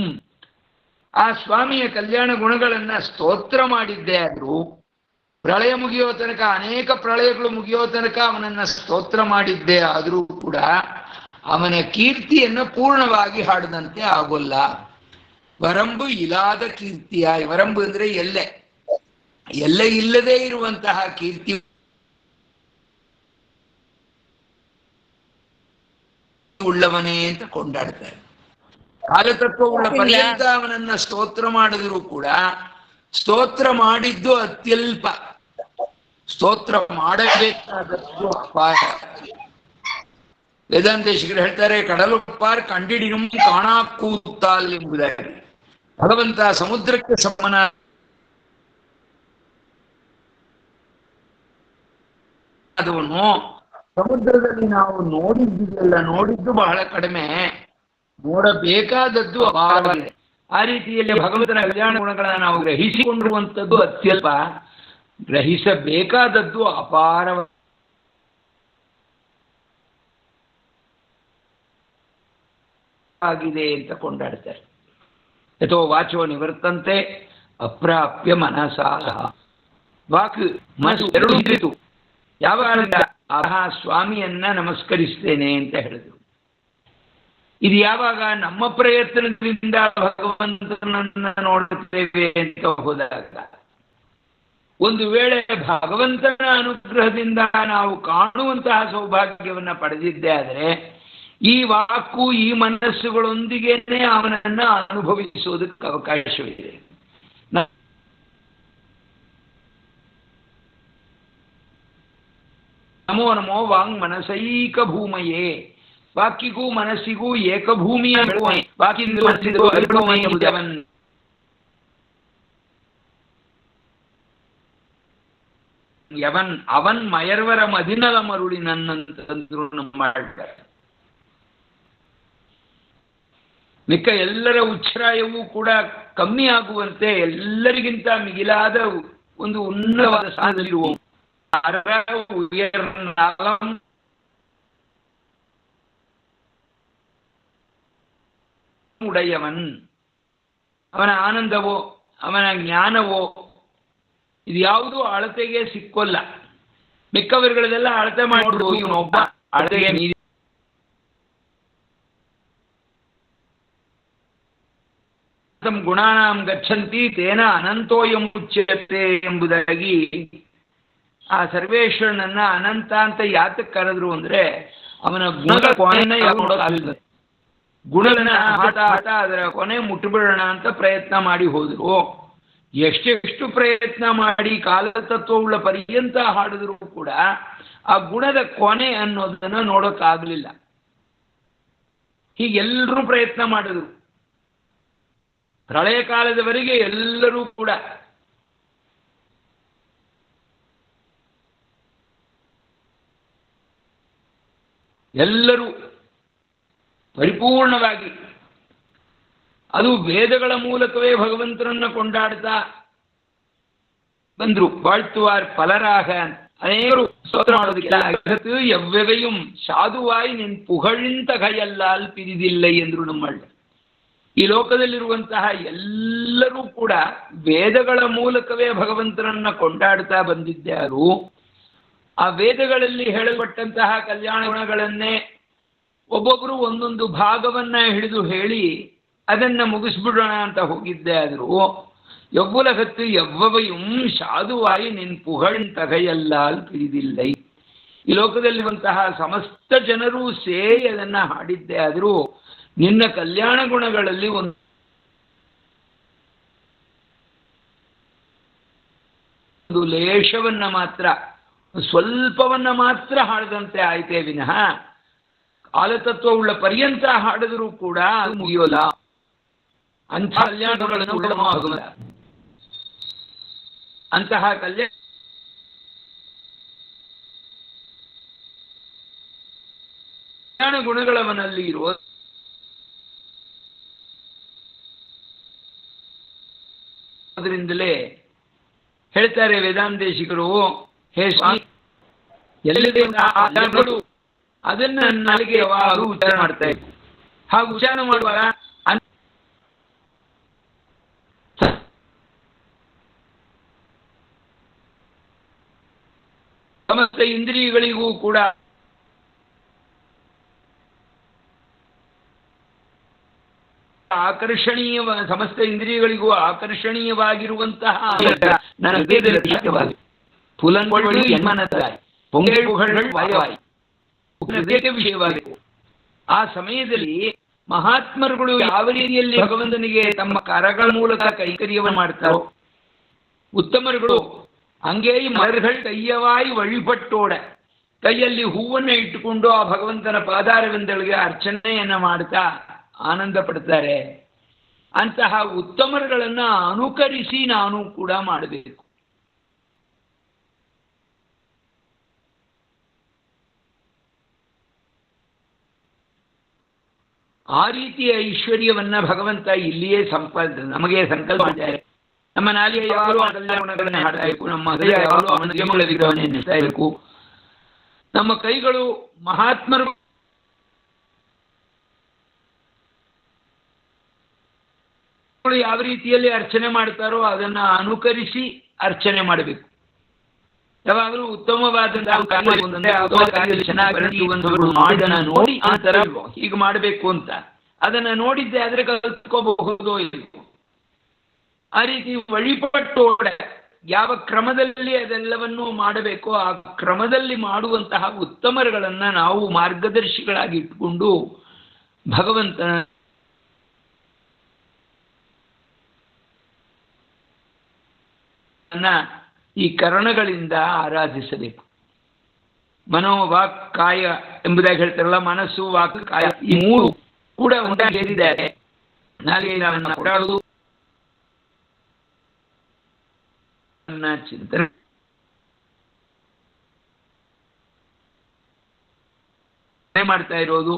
ಆ ಸ್ವಾಮಿಯ ಕಲ್ಯಾಣ ಗುಣಗಳನ್ನ ಸ್ತೋತ್ರ ಮಾಡಿದ್ದೇ ಆದ್ರೂ, ಪ್ರಳಯ ಮುಗಿಯೋ ತನಕ, ಅನೇಕ ಪ್ರಳಯಗಳು ಮುಗಿಯೋ ತನಕ ಅವನನ್ನ ಸ್ತೋತ್ರ ಮಾಡಿದ್ದೇ ಆದರೂ ಕೂಡ ಅವನ ಕೀರ್ತಿಯನ್ನು ಪೂರ್ಣವಾಗಿ ಹಾಡದಂತೆ ಆಗೋಲ್ಲ. ವರಂಬು ಇಲಾದ ಕೀರ್ತಿಯಾಯಿ, ವರಂಬು ಅಂದ್ರೆ ಎಲ್ಲ ಇಲ್ಲದೆ ಇರುವಂತಹ ಕೀರ್ತಿ ಉಳ್ಳವನೇ ಅಂತ ಕೊಂಡಾಡ್ತಾರೆ. ಕಾಲತತ್ವವುಳ್ಳ ಪರ್ಯಂತ ಅವನನ್ನ ಸ್ತೋತ್ರ ಮಾಡಿದ್ರು ಕೂಡ ಸ್ತೋತ್ರ ಮಾಡಿದ್ದು ಅತ್ಯಲ್ಪ, ಸ್ತೋತ್ರ ಮಾಡಬೇಕಾದದ್ದು ಅಪಾರ. ವೇದಾಂತೇಶಿಗರು ಹೇಳ್ತಾರೆ, ಕಡಲೊಪ್ಪಾರ್ ಕಂಡಿಡಿನುಂ ಕಾಣಾ ಕೂತಾಲ್ ಎಂಬುದಾಗಿ. ಭಗವಂತ ಸಮುದ್ರಕ್ಕೆ ಸಮನ ಅದವನು ಸಮುದ್ರದಲ್ಲಿ ನಾವು ನೋಡಿದ್ದು ಬಹಳ ಕಡಿಮೆ, ನೋಡಬೇಕಾದದ್ದು ಅಪಾರವಾಗಿದೆ. ಆ ರೀತಿಯಲ್ಲಿ ಭಗವಂತನ ಕಲ್ಯಾಣ ಗುಣಗಳನ್ನು ನಾವು ಗ್ರಹಿಸಿಕೊಂಡಿರುವಂಥದ್ದು ಅತ್ಯಲ್ಪ, ಗ್ರಹಿಸಬೇಕಾದದ್ದು ಅಪಾರವಾಗಿದೆ ಅಂತ ಕೊಂಡಾಡ್ತಾರೆ. ಯಥೋ ವಾಚೋ ನಿವರ್ತಂತೆ ಅಪ್ರಾಪ್ಯ ಮನಸಾಹ. ವಾಕ್ ಮನಸ್ಸು ಎರಡು ನಿಂತಿತು. ಯಾವಾಗ ಆ ಸ್ವಾಮಿಯನ್ನ ನಮಸ್ಕರಿಸ್ತೇನೆ ಅಂತ ಹೇಳಿದ್ರು. ಇದು ಯಾವಾಗ ನಮ್ಮ ಪ್ರಯತ್ನದಿಂದ ಭಗವಂತನನ್ನ ನೋಡುತ್ತೇವೆ ಅಂತ ಹೋದಾಗ, ಒಂದು ವೇಳೆ ಭಗವಂತನ ಅನುಗ್ರಹದಿಂದ ನಾವು ಕಾಣುವಂತಹ ಸೌಭಾಗ್ಯವನ್ನ ಪಡೆದಿದ್ದೇ ಆದರೆ ಈ ವಾಕು ಈ ಮನಸ್ಸುಗಳೊಂದಿಗೇನೆ ಅವನನ್ನ ಅನುಭವಿಸುವುದಕ್ಕೆ ಅವಕಾಶವಿದೆ. ನಮೋ ನಮೋ ವಾಂಗ್ ಮನಸೈಕ ಭೂಮಯೇ, ವಾಕಿಗೂ ಮನಸ್ಸಿಗೂ ಏಕಭೂಮಿಯ ಅವನ್ ಮಯರ್ವರ ಮದಿನಲ ಮರುಳಿ ನನ್ನಂತಂದ್ರು ನಮ್ಮ ಮಾಡ್ತಾರೆ. ಮಿಕ್ಕ ಎಲ್ಲರ ಉಚ್ಛ್ರಾಯವೂ ಕೂಡ ಕಮ್ಮಿ ಆಗುವಂತೆ ಎಲ್ಲರಿಗಿಂತ ಮಿಗಿಲಾದ ಒಂದು ಉನ್ನತವಾದ ಸ್ಥಾನದಲ್ಲಿರುವ ಉಡೆಯವನ್, ಅವನ ಆನಂದವೋ ಅವನ ಜ್ಞಾನವೋ ಇದು ಯಾವುದೂ ಅಳತೆಗೆ ಸಿಕ್ಕೋಲ್ಲ. ಮಿಕ್ಕವರುಗಳದೆಲ್ಲ ಅಳತೆ ಮಾಡಿಬಿಡು, ಇವನೊಬ್ಬ ಅಳತೆಗೆ ಮೀರಿ ಗುಣಾನಾಂ ಗಚ್ಚಂತಿ ತೇನ ಅನಂತೋಯಂ ಉಚ್ಯತೆ ಎಂಬುದಾಗಿ ಆ ಸರ್ವೇಶ್ವರನನ್ನ ಅನಂತ ಅಂತ ಯಾತಕ್ಕೆ ಕರೆದ್ರು ಅಂದ್ರೆ ಅವನ ಗುಣಗಳ ಕೊನೆಯನ್ನ ನೋಡೋದಾಗಲಿಲ್ಲ. ಗುಣಗಳನ್ನ ಆಟ ಅದರ ಕೊನೆ ಮುಟ್ಟಬಿಡೋಣ ಅಂತ ಪ್ರಯತ್ನ ಮಾಡಿ ಹೋದ್ರು. ಎಷ್ಟೆಷ್ಟು ಪ್ರಯತ್ನ ಮಾಡಿ ಕಾಲತತ್ವವುಳ್ಳ ಪರ್ಯಂತ ಹಾಡಿದ್ರು ಕೂಡ ಆ ಗುಣದ ಕೊನೆ ಅನ್ನೋದನ್ನ ನೋಡೋಕ್ಕಾಗಲಿಲ್ಲ. ಹೀಗೆಲ್ಲರೂ ಪ್ರಯತ್ನ ಮಾಡಿದ್ರು. ಪ್ರಳಯ ಕಾಲದವರೆಗೆ ಎಲ್ಲರೂ ಕೂಡ ಪರಿಪೂರ್ಣವಾಗಿ ಅದು ವೇದಗಳ ಮೂಲಕವೇ ಭಗವಂತನನ್ನ ಕೊಂಡಾಡ್ತಾ ಬಂದ್ರು. ಬಾಳ್ತುವಾರ್ ಫಲರಾಗ ಅನೇಕರು ಸ್ತೋತ್ರ ಮಾಡೋದಕ್ಕೆಲ್ಲ ಅಗತು ಎವ್ವೆವೆயும் ಸಾಧುವಾಯಿ ನಿನ್ ಪುಗಳಿಂತ ಕೈಯಲ್ಲಾಲ್ ಪಿರಿದಿಲ್ಲ ಎಂದ್ರು ನಮ್ಮಳ್ಳ. ಈ ಲೋಕದಲ್ಲಿರುವಂತಹ ಎಲ್ಲರೂ ಕೂಡ ವೇದಗಳ ಮೂಲಕವೇ ಭಗವಂತನನ್ನ ಕೊಂಡಾಡ್ತಾ ಬಂದಿದ್ದಾರು. ಆ ವೇದಗಳಲ್ಲಿ ಹೇಳಲ್ಪಟ್ಟಂತಹ ಕಲ್ಯಾಣ ಗುಣಗಳನ್ನೇ ಒಬ್ಬೊಬ್ಬರು ಒಂದೊಂದು ಭಾಗವನ್ನ ಹಿಡಿದು ಹೇಳಿ ಅದನ್ನ ಮುಗಿಸ್ಬಿಡೋಣ ಅಂತ ಹೋಗಿದ್ದೆ ಆದರೂ ಎವ್ವುಲಗತ್ತು ಎವ್ವವೆயும் ಸಾಧುವಾಯಿ ನಿನ್ ಪುಗಳಿನ್ ತಗೈಯಲ್ಲಾಲ್ ಪಿರಿದಿಲ್ಲ. ಈ ಲೋಕದಲ್ಲಿರುವಂತಹ ಸಮಸ್ತ ಜನರು ಸೇರಿ ಅದನ್ನ ಹಾಡಿದ್ದೆ ಆದರೂ ನಿನ್ನ ಕಲ್ಯಾಣ ಗುಣಗಳಲ್ಲಿ ಒಂದು ಲೇಷವನ್ನ ಮಾತ್ರ ಸ್ವಲ್ಪವನ್ನ ಮಾತ್ರ ಹಾಡದಂತೆ ಆಯ್ತೇ ವಿನಃ ಕಾಲತತ್ವವುಳ್ಳ ಪರ್ಯಂತ ಹಾಡಿದರೂ ಕೂಡ ಅದು ಮುಗಿಯೋಲ್ಲ. ಅಂಥ ಕಲ್ಯಾಣಗಳನ್ನು ಉಳ್ಳಮಾಗುವುದಿಲ್ಲ. ಅಂತಹ ಕಲ್ಯಾಣ ಗುಣಗಳವನಲ್ಲಿ ಇರುವ ಅದರಿಂದಲೇ ಹೇಳ್ತಾರೆ ವೇದಾಂತೇಶಿಕರು, ಹೇ ಸ್ವಾಮಿ ಎಲ್ಲದೇ ಅದನ್ನ ನನಗೆ ಯಾವಾಗಲೂ ಉಚ್ಚಾರ ಮಾಡ್ತಾ ಇತ್ತು. ಹಾಗೂ ಉಚ್ಚಾರ ಮಾಡುವಾಗ ಸಮಸ್ತ ಇಂದ್ರಿಯಗಳಿಗೂ ಕೂಡ ಸಮಸ್ತ ಇಂದ್ರಿಯಗಳಿಗೂ ಆಕರ್ಷಣೀಯವಾಗಿರುವಂತಹ ನನ್ನ ಪುಲನ್ಗಳು ಎನ್ಮನತಾಯಿ ಪೊಂಗೇಳುಗಳು ವಾಯವಾಯಿ ವಿಷಯವಾಗಿದೆ. ಆ ಸಮಯದಲ್ಲಿ ಮಹಾತ್ಮರುಗಳು ಯಾವ ರೀತಿಯಲ್ಲಿ ಭಗವಂತನಿಗೆ ತಮ್ಮ ಕರಗಳ ಮೂಲಕ ಕೈಕರ್ಯವನ್ನು ಮಾಡ್ತಾರೋ, ಉತ್ತಮರುಗಳು ಹಂಗೇ ಮಲರ್ಗಳು ಕೈಯವಾಯಿ ವழிಪಟ್ಟೋಡ ಕೈಯಲ್ಲಿ ಹೂವನ್ನು ಇಟ್ಟುಕೊಂಡು ಆ ಭಗವಂತನ ಪಾದಾರವಿಂದಗಳಿಗೆ ಅರ್ಚನೆಯನ್ನ ಮಾಡ್ತಾ ಆನಂದ ಪಡ್ತಾರೆ. ಅಂತಹ ಉತ್ತಮರುಗಳನ್ನ ಅನುಕರಿಸಿ ನಾನು ಕೂಡ ಮಾಡಬೇಕು. ಆ ರೀತಿಯ ಐಶ್ವರ್ಯವನ್ನ ಭಗವಂತ ಇಲ್ಲಿಯೇ ನಮಗೆ ಸಂಕಲ್ಪ ಮಾಡಿದ್ದಾರೆ. ನಮ್ಮ ನಾಲಿಗೆ ಯಾವಾಗಲೂ ಆ ಕಲ್ಯಾಣಗಳನ್ನ ಹಾಡ್ತಾ ಇರಬೇಕು, ನಮ್ಮ ಹೃದಯ ಯಾವಾಗಲೂ ಅವನ ನಿಯಮಗಳ ವಿಗ್ರಹವನ್ನು ಎನ್ನಿಸ್ತಾ ಇರಬೇಕು, ನಮ್ಮ ಕೈಗಳು ಮಹಾತ್ಮರು ಯಾವ ರೀತಿಯಲ್ಲಿ ಅರ್ಚನೆ ಮಾಡ್ತಾರೋ ಅದನ್ನ ಅನುಕರಿಸಿ ಅರ್ಚನೆ ಮಾಡಬೇಕು. ಯಾವಾಗಲೂ ಉತ್ತಮವಾದಂತಹ ಕಾರ್ಯದಲ್ಲಿ ಚೆನ್ನಾಗಿ ಮಾಡಿದನ್ನ ನೋಡಿ ಆ ತರ ಹೀಗೆ ಮಾಡಬೇಕು ಅಂತ ಅದನ್ನ ನೋಡಿದ್ದೆ ಆದ್ರೆ ಕಲ್ತ್ಕೋಬಹುದೋ ಇಲ್ಲ. ಆ ರೀತಿ ವழிಪಟ್ಟೋಡ ಯಾವ ಕ್ರಮದಲ್ಲಿ ಅದೆಲ್ಲವನ್ನೂ ಮಾಡಬೇಕೋ ಆ ಕ್ರಮದಲ್ಲಿ ಮಾಡುವಂತಹ ಉತ್ತಮರುಗಳನ್ನ ನಾವು ಮಾರ್ಗದರ್ಶಿಗಳಾಗಿ ಇಟ್ಕೊಂಡು ಭಗವಂತನ ಈ ಕರಣಗಳಿಂದ ಆರಾಧಿಸಬೇಕು. ಮನೋವಾಕ್ ಕಾಯ ಎಂಬುದಾಗಿ ಹೇಳ್ತಾರಲ್ಲ, ಮನಸ್ಸು ವಾಕ್ ಕಾಯ ಈ ಮೂರು ಕೂಡ ಒಂದಾಗಿ ಸೇರಿದ್ದಾರೆ. ನಾಲಿಗೆಯನ್ನು ಓಡಾಡುವುದು, ಚಿಂತನೆ ಮಾಡ್ತಾ ಇರೋದು,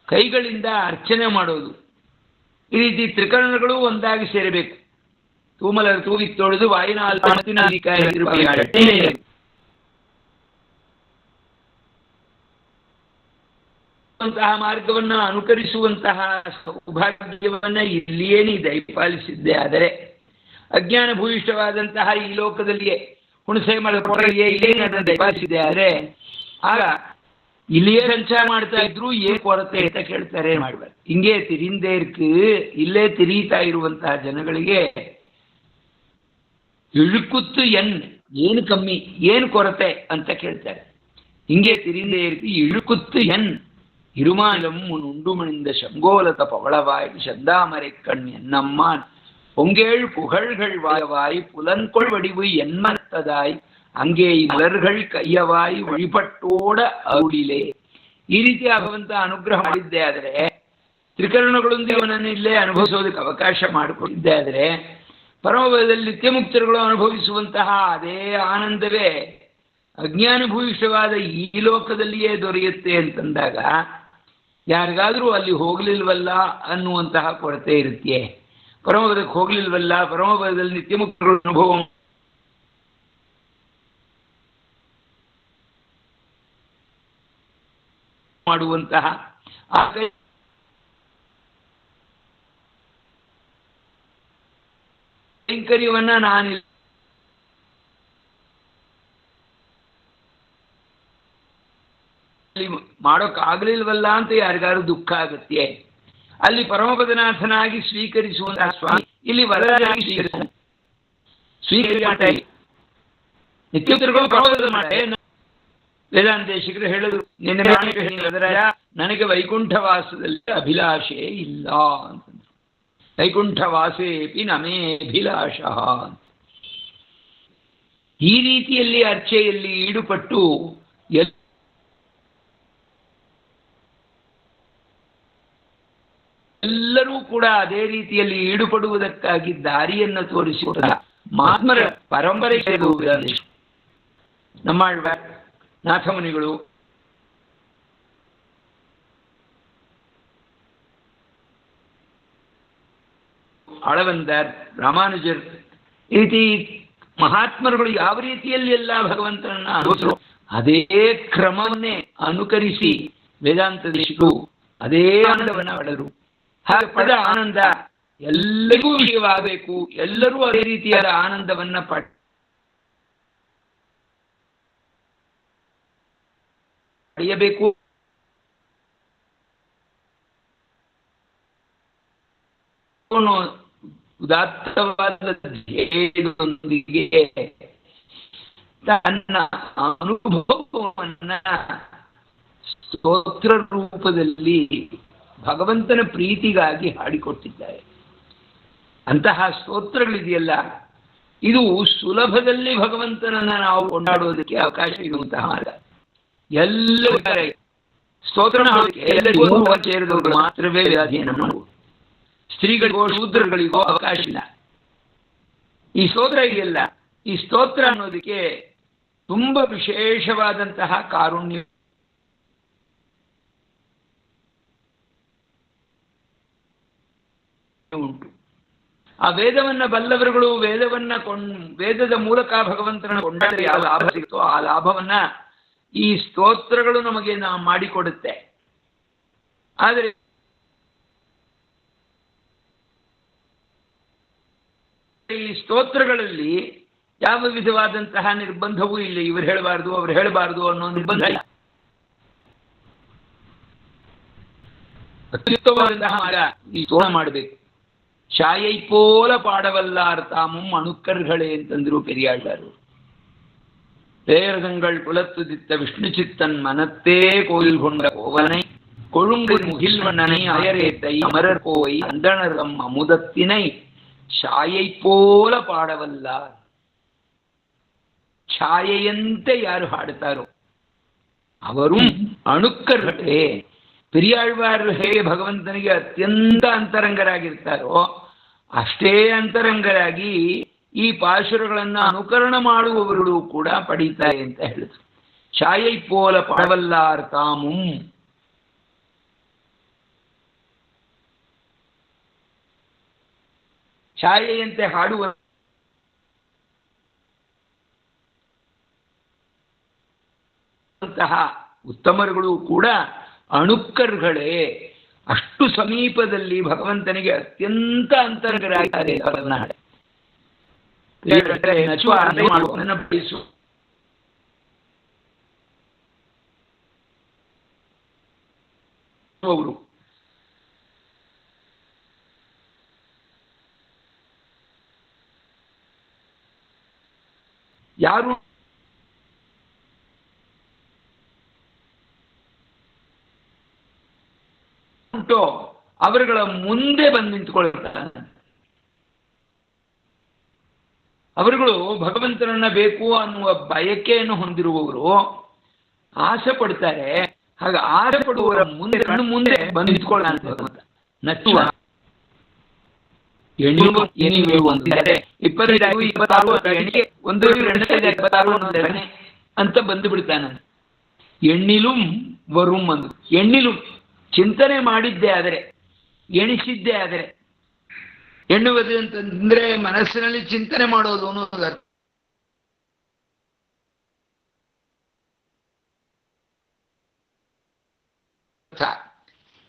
ಕೈಗಳಿಂದ ಅರ್ಚನೆ ಮಾಡೋದು, ಈ ರೀತಿ ತ್ರಿಕರಣಗಳು ಒಂದಾಗಿ ಸೇರಬೇಕು. ತೂಮಲರ ತೂವಿ ತೊಳೆದು ವಾಯಿನಾಲ್ತಹ ಮಾರ್ಗವನ್ನ ಅನುಕರಿಸುವಂತಹ ಸೌಭಾಗ್ಯವನ್ನ ಇಲ್ಲಿಯೇ ನೀ ದಯಪಾಲಿಸಿದ್ದೆ. ಆದರೆ ಅಜ್ಞಾನ ಭೂಯಿಷ್ಠವಾದಂತಹ ಈ ಲೋಕದಲ್ಲಿಯೇ ಹುಣಸೆ ಮರದ ಪೊರೆಯೇ ಇಲ್ಲೇ ಅದನ್ನು ದಯಪಾಲಿಸಿದ್ದೆ. ಆದರೆ ಆಗ ಇಲ್ಲಿಯೇ ಸಂಚಾರ ಮಾಡ್ತಾ ಇದ್ರು ಏನ್ ಕೊರತೆ ಅಂತ ಕೇಳ್ತಾರೆ. ಮಾಡ್ಬಾರ್ದು. ಹಿಂಗೆ ತಿರಿಂದೇ ಇರ್ಕು ಇಲ್ಲೇ ತಿರೀತಾ ಇರುವಂತಹ ಜನಗಳಿಗೆ ಇಳುಕುತ್ತು ಏನು ಕಮ್ಮಿ ಏನು ಕೊರತೆ ಅಂತ ಕೇಳ್ತಾರೆ. ಹಿಂಗೆ ತಿರಿಂದೇ ಇರ್ಕು ಇಳುಕುತ್ತು இருமாலும் முன் உண்டுமணிந்த செங்கோலத பவளவாய் சந்தாமரை கண் என்னம்மான் பொங்கேழ் புகழ்கள் வாயவாய் புலன்கொள் வடிவு என்மனத்ததாய் ಹಂಗೆ ಈ ಮಲರ್ಗಳು ಕೈಯವಾಯಿ ವழிಪಟ್ಟೋಡ ಅರುಳಿಲೆ. ಈ ರೀತಿ ಭಗವಂತ ಅನುಗ್ರಹ ಮಾಡಿದ್ದೆ ಆದರೆ, ತ್ರಿಕರಣಗಳೊಂದಿಗೆ ಅವನನ್ನು ಇಲ್ಲೇ ಅನುಭವಿಸೋದಕ್ಕೆ ಅವಕಾಶ ಮಾಡಿಕೊಟ್ಟಿದ್ದೆ ಆದರೆ, ಪರಮಪದದಲ್ಲಿ ನಿತ್ಯಮುಕ್ತರುಗಳು ಅನುಭವಿಸುವಂತಹ ಅದೇ ಆನಂದವೇ ಅಜ್ಞಾನಭೂಯಿಷ್ಠವಾದ ಈ ಲೋಕದಲ್ಲಿಯೇ ದೊರೆಯುತ್ತೆ ಅಂತಂದಾಗ ಯಾರಿಗಾದರೂ ಅಲ್ಲಿ ಹೋಗಲಿಲ್ವಲ್ಲ ಅನ್ನುವಂತಹ ಕೊರತೆ ಇರುತ್ತೆ. ಪರಮಪದಕ್ಕೆ ಹೋಗ್ಲಿಲ್ವಲ್ಲ, ಪರಮಪದದಲ್ಲಿ ನಿತ್ಯಮುಕ್ತಗಳ ಅನುಭವ ಮಾಡುವಂತಹ ಆ ಕೈಂಕರ್ಯವನ್ನ ನಾನಿಲ್ಲ ಮಾಡೋಕ್ಕಾಗಲಿಲ್ವಲ್ಲ ಅಂತ ಯಾರಿಗಾರು ದುಃಖ ಆಗತ್ತೆ. ಅಲ್ಲಿ ಪರಮಪದನಾಥನಾಗಿ ಸ್ವೀಕರಿಸುವಂತಹ ಸ್ವಾಮಿ ಇಲ್ಲಿ ವರದಾಗಿ ಸ್ವೀಕರಿಸಿ ನಿತ್ಯೋತ್ತರಗಳು ಪರಮಪದದ ಮಾಡೆ. ವೇದಾಂತೇಶಿಕರು ಹೇಳಿದ್ರು, ನನಗೆ ವೈಕುಂಠವಾಸದಲ್ಲಿ ಅಭಿಲಾಷೆ ಇಲ್ಲ ಅಂತಂದ್ರು. ವೈಕುಂಠವಾಸೇಪಿ ನಮೇ ಅಭಿಲಾಷ. ಈ ರೀತಿಯಲ್ಲಿ ಅರ್ಚೆಯಲ್ಲಿ ಈಡುಪಟ್ಟು ಎಲ್ಲರೂ ಕೂಡ ಅದೇ ರೀತಿಯಲ್ಲಿ ಈಡುಪಡುವುದಕ್ಕಾಗಿ ದಾರಿಯನ್ನು ತೋರಿಸಿದ ಮಹಾತ್ಮರ ಪರಂಪರೆ ನಮ್ಮಾಳ್ವಾರ್, ನಾಥಮುನಿಗಳು, ಆಳವಂದರ್, ರಾಮಾನುಜರ್, ಈ ರೀತಿ ಮಹಾತ್ಮರುಗಳು ಯಾವ ರೀತಿಯಲ್ಲಿ ಎಲ್ಲ ಭಗವಂತನನ್ನ ಅನುಸರಿಸಿದ್ರು ಅದೇ ಕ್ರಮವನ್ನೇ ಅನುಕರಿಸಿ ವೇದಾಂತ ದೇಶಿಕರು ಅದೇ ಆನಂದವನ್ನ ಪಡೆದರು. ಹಾಗೆ ಪಡೆದ ಆನಂದ ಎಲ್ಲರಿಗೂ ವಿಷಯವಾಗಬೇಕು, ಎಲ್ಲರೂ ಅದೇ ರೀತಿಯಾದ ಆನಂದವನ್ನ ಪಡೆಯಬೇಕು. ಉದಾತ್ತವಾದ ಧ್ಯೇಯದೊಂದಿಗೆ ತನ್ನ ಅನುಭವವನ್ನ ಸ್ತೋತ್ರ ರೂಪದಲ್ಲಿ ಭಗವಂತನ ಪ್ರೀತಿಗಾಗಿ ಹಾಡಿಕೊಟ್ಟಿದ್ದಾರೆ. ಅಂತಹ ಸ್ತೋತ್ರಗಳಿದೆಯಲ್ಲ, ಇದು ಸುಲಭದಲ್ಲಿ ಭಗವಂತನನ್ನ ನಾವು ಕೊಂಡಾಡುವುದಕ್ಕೆ ಅವಕಾಶ ಇರುವಂತಹ ಮಾರ್ಗ. ಎಲ್ಲರೂ ಸ್ತೋತ್ರ ಎಲ್ಲರಿಗೂ ಸೇರಿದವರು ಮಾತ್ರವೇ ಅಧ್ಯಯನ ಮಾಡುವುದು. ಸ್ತ್ರೀಗಳಿಗೋ ಶೂದ್ರಗಳಿಗೋ ಅವಕಾಶ ಇಲ್ಲ. ಈ ಸ್ತೋತ್ರ ಇದೆಯಲ್ಲ, ಈ ಸ್ತೋತ್ರ ಅನ್ನೋದಕ್ಕೆ ತುಂಬಾ ವಿಶೇಷವಾದಂತಹ ಕಾರುಣ್ಯ ಉಂಟು. ಆ ವೇದವನ್ನ ಬಲ್ಲವರುಗಳು ವೇದದ ಮೂಲಕ ಭಗವಂತನ ಕೊಂಡಾದರೆ ಯಾವ ಲಾಭ ಸಿಗುತ್ತೋ ಆ ಲಾಭವನ್ನ ಈ ಸ್ತೋತ್ರಗಳು ನಮಗೆ ಮಾಡಿಕೊಡುತ್ತೆ. ಆದರೆ ಈ ಸ್ತೋತ್ರಗಳಲ್ಲಿ ಯಾವ ವಿಧವಾದಂತಹ ನಿರ್ಬಂಧವೂ ಇಲ್ಲ. ಇವರು ಹೇಳಬಾರ್ದು ಅವರು ಹೇಳಬಾರ್ದು ಅನ್ನೋ ನಿರ್ಬಂಧ ಇಲ್ಲ. ಅತ್ಯುತ್ತಮವಾದಂತಹ ಈ ಸ್ತೋತ್ರ ಮಾಡಬೇಕು. ಶಾಯೈ ಪೋಲ ಪಾಡವಲ್ಲಾರ್ ತಾಮುம் ಅಣುಕ್ಕರ್ಗಳೇ ಅಂತಂದ್ರು ಪೆರಿಯಾಳ್ವಾರು. பேரதங்கள் குலத்துதித்த விஷ்ணு சித்தன் மனத்தே கோயில் கொண்ட கோவனை கொழுங்கு முகில்வண்ணனை அயரேத்தை அமரர் கோவை அந்தணரம் அமுதத்தினை ಛಾಯೈ ಪೋಲ ಪಾಡವಲ್ಲಾರ್. ಛಾಯೆಯಂತೆ ಯಾರು ಹಾಡುತ್ತಾರೋ ಅವರು ಅಣುಕ್ಕರ್ಗಳೇ. ಪೆರಿಯಾಳ್ವಾರು ಹೇಗೆ ಭಗವಂತನಿಗೆ ಅತ್ಯಂತ ಅಂತರಂಗರಾಗಿರ್ತಾರೋ ಅಷ್ಟೇ ಅಂತರಂಗರಾಗಿ ಈ ಪಾಶುರಗಳನ್ನ ಅನುಕರಣ ಮಾಡುವವರು ಕೂಡ ಪಡೀತಾರೆ ಅಂತ ಹೇಳಿದ್ರು. ಛಾಯೈ ಪೋಲ ಪಾಡವಲ್ಲಾರ್ ತಾಮುಂ. ಛಾಯೆಯಂತೆ ಹಾಡುವಂತಹ ಉತ್ತಮರುಗಳು ಕೂಡ ಅಣುಕ್ಕರ್ಗಳೇ. ಅಷ್ಟು ಸಮೀಪದಲ್ಲಿ ಭಗವಂತನಿಗೆ ಅತ್ಯಂತ ಅಂತರಂಗರಾಗಿದ್ದಾರೆ. ಅವರು ಯಾರು ಉಂಟೋ ಅವರುಗಳ ಮುಂದೆ ಬಂದು ನಿಂತುಕೊಳ್ತಾರೆ. ಅವರುಗಳು ಭಗವಂತನನ್ನ ಬೇಕು ಅನ್ನುವ ಬಯಕೆಯನ್ನು ಹೊಂದಿರುವವರು ಆಸೆ ಪಡ್ತಾರೆ. ಹಾಗೆ ಆಸೆ ಪಡುವವರ ಮುಂದೆ ಕಣ್ಣು ಮುಂದೆ ಬಂದು ನಿಂತ್ಕೊಳ್ಳ ನಚ್ಚುವ ಎಣಿವು ಅಂತಿದ್ದಾರೆ. 25, 26 ಎಣಿಕೆ 1, 2, 26 ಅಂತ ಬಂದು ಬಿಡ್ತಾನೆ. ಎಣ್ಣಿಲುಂ ವರುಂ ಅಂದು. ಎಣ್ಣಿಲು ಚಿಂತನೆ ಮಾಡಿದ್ದೇ ಆದರೆ, ಎಣಿಸಿದ್ದೇ ಆದರೆ ಎನ್ನುವುದು ಅಂತಂದ್ರೆ ಮನಸ್ಸಿನಲ್ಲಿ ಚಿಂತನೆ ಮಾಡೋದು ಅನ್ನೋದು ಅರ್ಥ.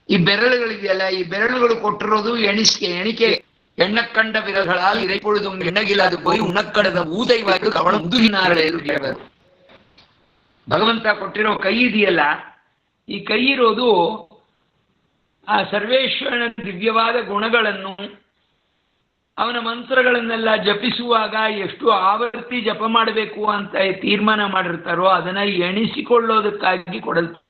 ಈ ಬೆರಳುಗಳಿದೆಯಲ್ಲ, ಈ ಬೆರಳುಗಳು ಕೊಟ್ಟಿರೋದು ಎಣಿಕೆ. ಎಣ್ಣಕ್ಕಂಡ ವಿರಗಳಾಲ್ ಇறைಪொழுது ಎಣ್ಣಗಿಲಾದು போய் ಉಣ್ಣಕ್ಕಡದ ಊದೈವಾಯ್ತು ಕವಳ ಮುದುಗಿನಾರಳೆಯರು ಹೇಳಬೇಕು. ಭಗವಂತ ಕೊಟ್ಟಿರೋ ಕೈ ಇದೆಯಲ್ಲ, ಈ ಕೈ ಇರೋದು ಆ ಸರ್ವೇಶ್ವರನ ದಿವ್ಯವಾದ ಗುಣಗಳನ್ನು ಅವನ ಮಂತ್ರಗಳನ್ನೆಲ್ಲ ಜಪಿಸುವಾಗ ಎಷ್ಟು ಆವರ್ತಿ ಜಪ ಮಾಡಬೇಕು ಅಂತ ತೀರ್ಮಾನ ಮಾಡಿರ್ತಾರೋ ಅದನ್ನ ಎಣಿಸಿಕೊಳ್ಳೋದಕ್ಕಾಗಿ ಕೊಡಲ್ಪಟ್ಟಿದೆ.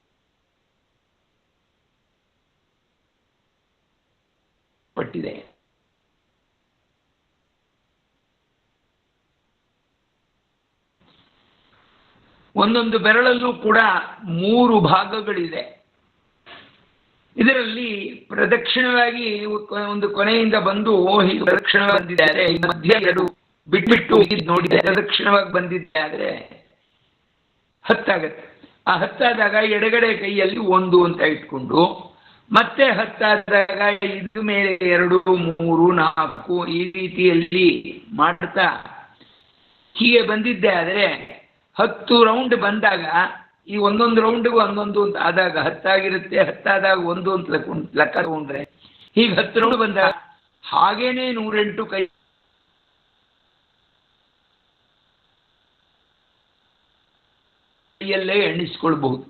ಒಂದೊಂದು ಬೆರಳಲ್ಲೂ ಕೂಡ 3 ಭಾಗಗಳಿದೆ. ಇದರಲ್ಲಿ ಪ್ರದಕ್ಷಿಣವಾಗಿ ಒಂದು ಕೊನೆಯಿಂದ ಬಂದು ಹೀಗೆ ಪ್ರದಕ್ಷಿಣವಾಗಿ ಬಂದಿದ್ದಾರೆ, ಮಧ್ಯ 2 ಬಿಟ್ಬಿಟ್ಟು ನೋಡಿದೆ ಪ್ರದಕ್ಷಿಣವಾಗಿ ಬಂದಿದ್ದೆ ಆದ್ರೆ 10 ಆಗತ್ತೆ. ಆ 10 ಆದಾಗ ಎಡಗಡೆ ಕೈಯಲ್ಲಿ 1 ಅಂತ ಇಟ್ಕೊಂಡು, ಮತ್ತೆ 10 ಆದಾಗ ಇದು ಮೇಲೆ 2, 3, 4 ಈ ರೀತಿಯಲ್ಲಿ ಮಾಡ್ತಾ ಹೀಗೆ ಬಂದಿದ್ದೆ ಆದ್ರೆ 10 ರೌಂಡ್ ಬಂದಾಗ ಈ ಒಂದೊಂದು ರೌಂಡ್ಗೂ ಒಂದೊಂದು ಅಂತ ಆದಾಗ 10 ಆಗಿರುತ್ತೆ. 10 ಆದಾಗ 1 ಅಂತ ಲೆಕ್ಕ ತಗೊಂಡ್ರೆ ಹೀಗೆ 10 ರೌಂಡ್ ಬಂದಾಗ ಹಾಗೇನೆ 108 ಕೈಯಲ್ಲೇ ಎಣಿಸ್ಕೊಳ್ಬಹುದು.